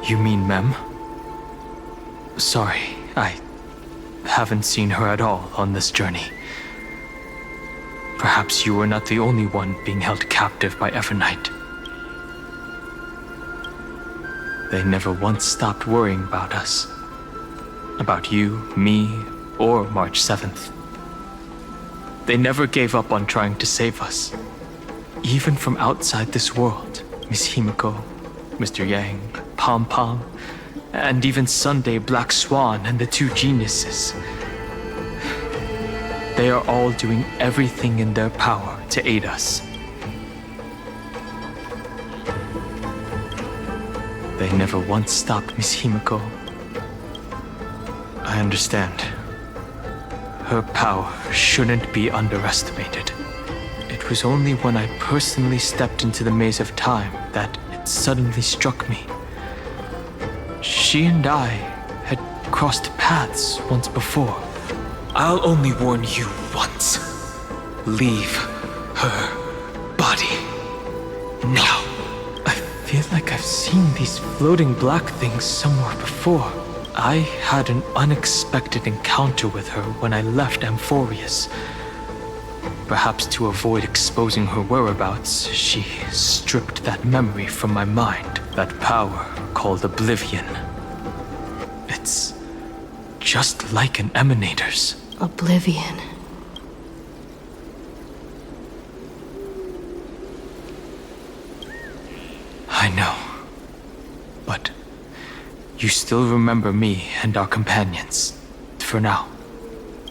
You mean Mem? Sorry, I haven't seen her at all on this journey. Perhaps you were not the only one being held captive by Evernight. They never once stopped worrying about us. About you, me, or March 7th. They never gave up on trying to save us. Even from outside this world, Miss Himiko, Mr. Yang, Pom Pom, and even Sunday Black Swan and the two geniuses. They are all doing everything in their power to aid us. They never once stopped Miss Himiko. I understand. Her power shouldn't be underestimated. It was only when I personally stepped into the maze of time that it suddenly struck me. She and I had crossed paths once before. I'll only warn you once. Leave her body now. I feel like I've seen these floating black things somewhere before. I had an unexpected encounter with her when I left Amphoreus. Perhaps to avoid exposing her whereabouts, she stripped that memory from my mind. That power called Oblivion. It's just like an emanator's. Oblivion. I know. But you still remember me and our companions, for now.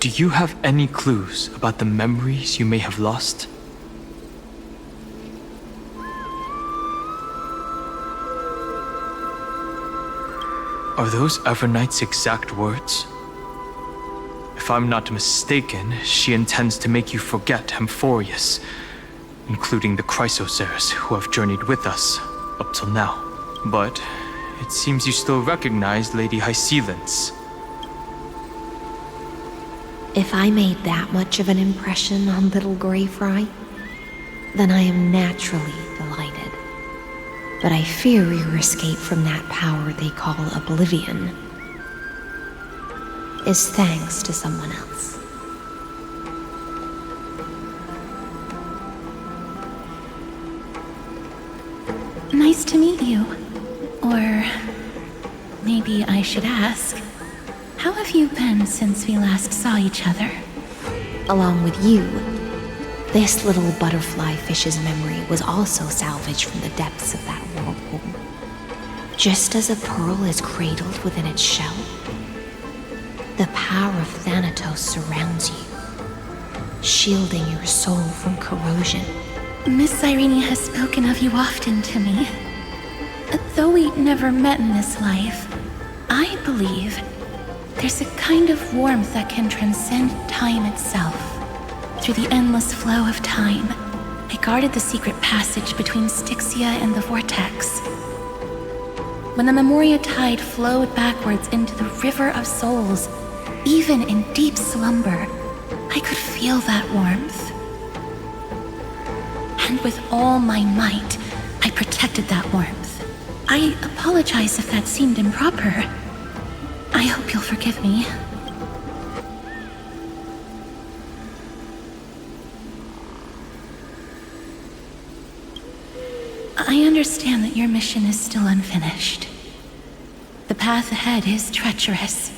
Do you have any clues about the memories you may have lost? Are those Evernight's exact words? If I'm not mistaken, she intends to make you forget Amphoreus, including the Chrysosaurs who have journeyed with us up till now. But it seems you still recognize Lady Hycelens. If I made that much of an impression on little Grey Fry, then I am naturally delighted. But I fear your escape from that power they call oblivion is thanks to someone else. Nice to meet you. Or maybe I should ask, how have you been since we last saw each other? Along with you, this little butterfly fish's memory was also salvaged from the depths of that whirlpool. Just as a pearl is cradled within its shell, the power of Thanatos surrounds you, shielding your soul from corrosion. Miss Irene has spoken of you often to me. Though we never met in this life, I believe there's a kind of warmth that can transcend time itself. Through the endless flow of time, I guarded the secret passage between Styxia and the Vortex. When the Memoria tide flowed backwards into the River of Souls, even in deep slumber, I could feel that warmth. And with all my might, I protected that warmth. I apologize if that seemed improper. I hope you'll forgive me. I understand that your mission is still unfinished. The path ahead is treacherous,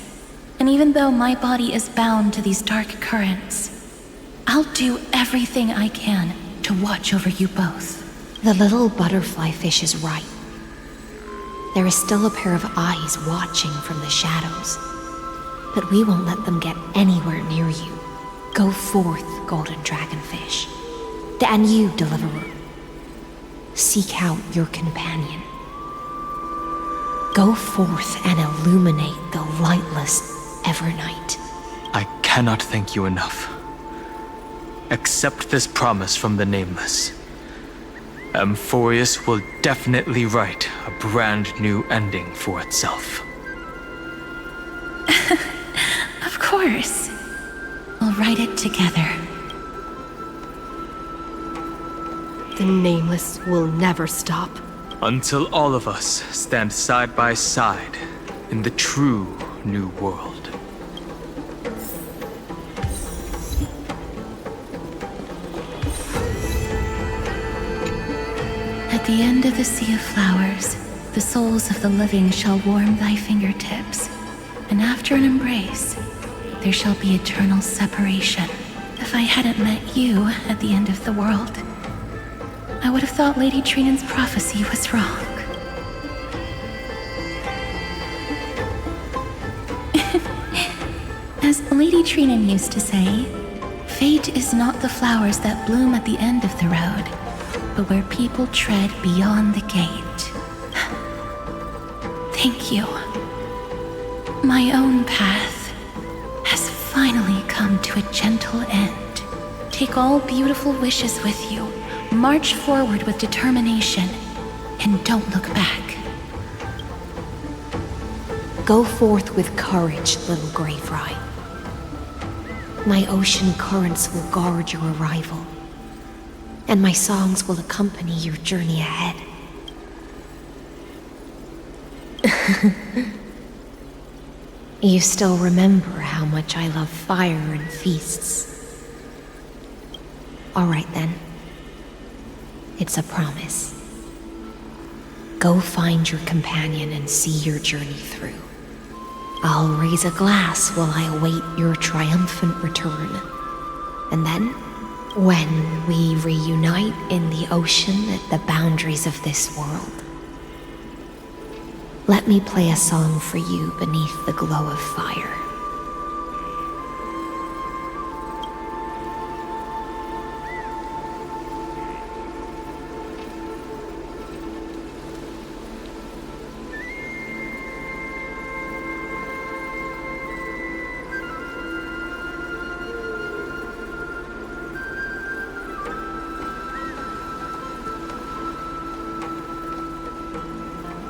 and even though my body is bound to these dark currents, I'll do everything I can to watch over you both. The little butterfly fish is right. There is still a pair of eyes watching from the shadows, but we won't let them get anywhere near you. Go forth, golden dragonfish. And you, deliverer. Seek out your companion. Go forth and illuminate the lightless Evernight. I cannot thank you enough. Accept this promise from the Nameless. Amphoreus will definitely write a brand new ending for itself. Of course. We'll write it together. The Nameless will never stop. Until all of us stand side by side in the true new world. At the end of the sea of flowers, the souls of the living shall warm thy fingertips, and after an embrace, there shall be eternal separation. If I hadn't met you at the end of the world, I would have thought Lady Trinan's prophecy was wrong. As Lady Trinan used to say, fate is not the flowers that bloom at the end of the road, but where people tread beyond the gate. Thank you. My own path has finally come to a gentle end. Take all beautiful wishes with you. March forward with determination, and don't look back. Go forth with courage, little Grey Fry. My ocean currents will guard your arrival, and my songs will accompany your journey ahead. You still remember how much I love fire and feasts. All right then. It's a promise. Go find your companion and see your journey through. I'll raise a glass while I await your triumphant return. And then, when we reunite in the ocean at the boundaries of this world, let me play a song for you beneath the glow of fire.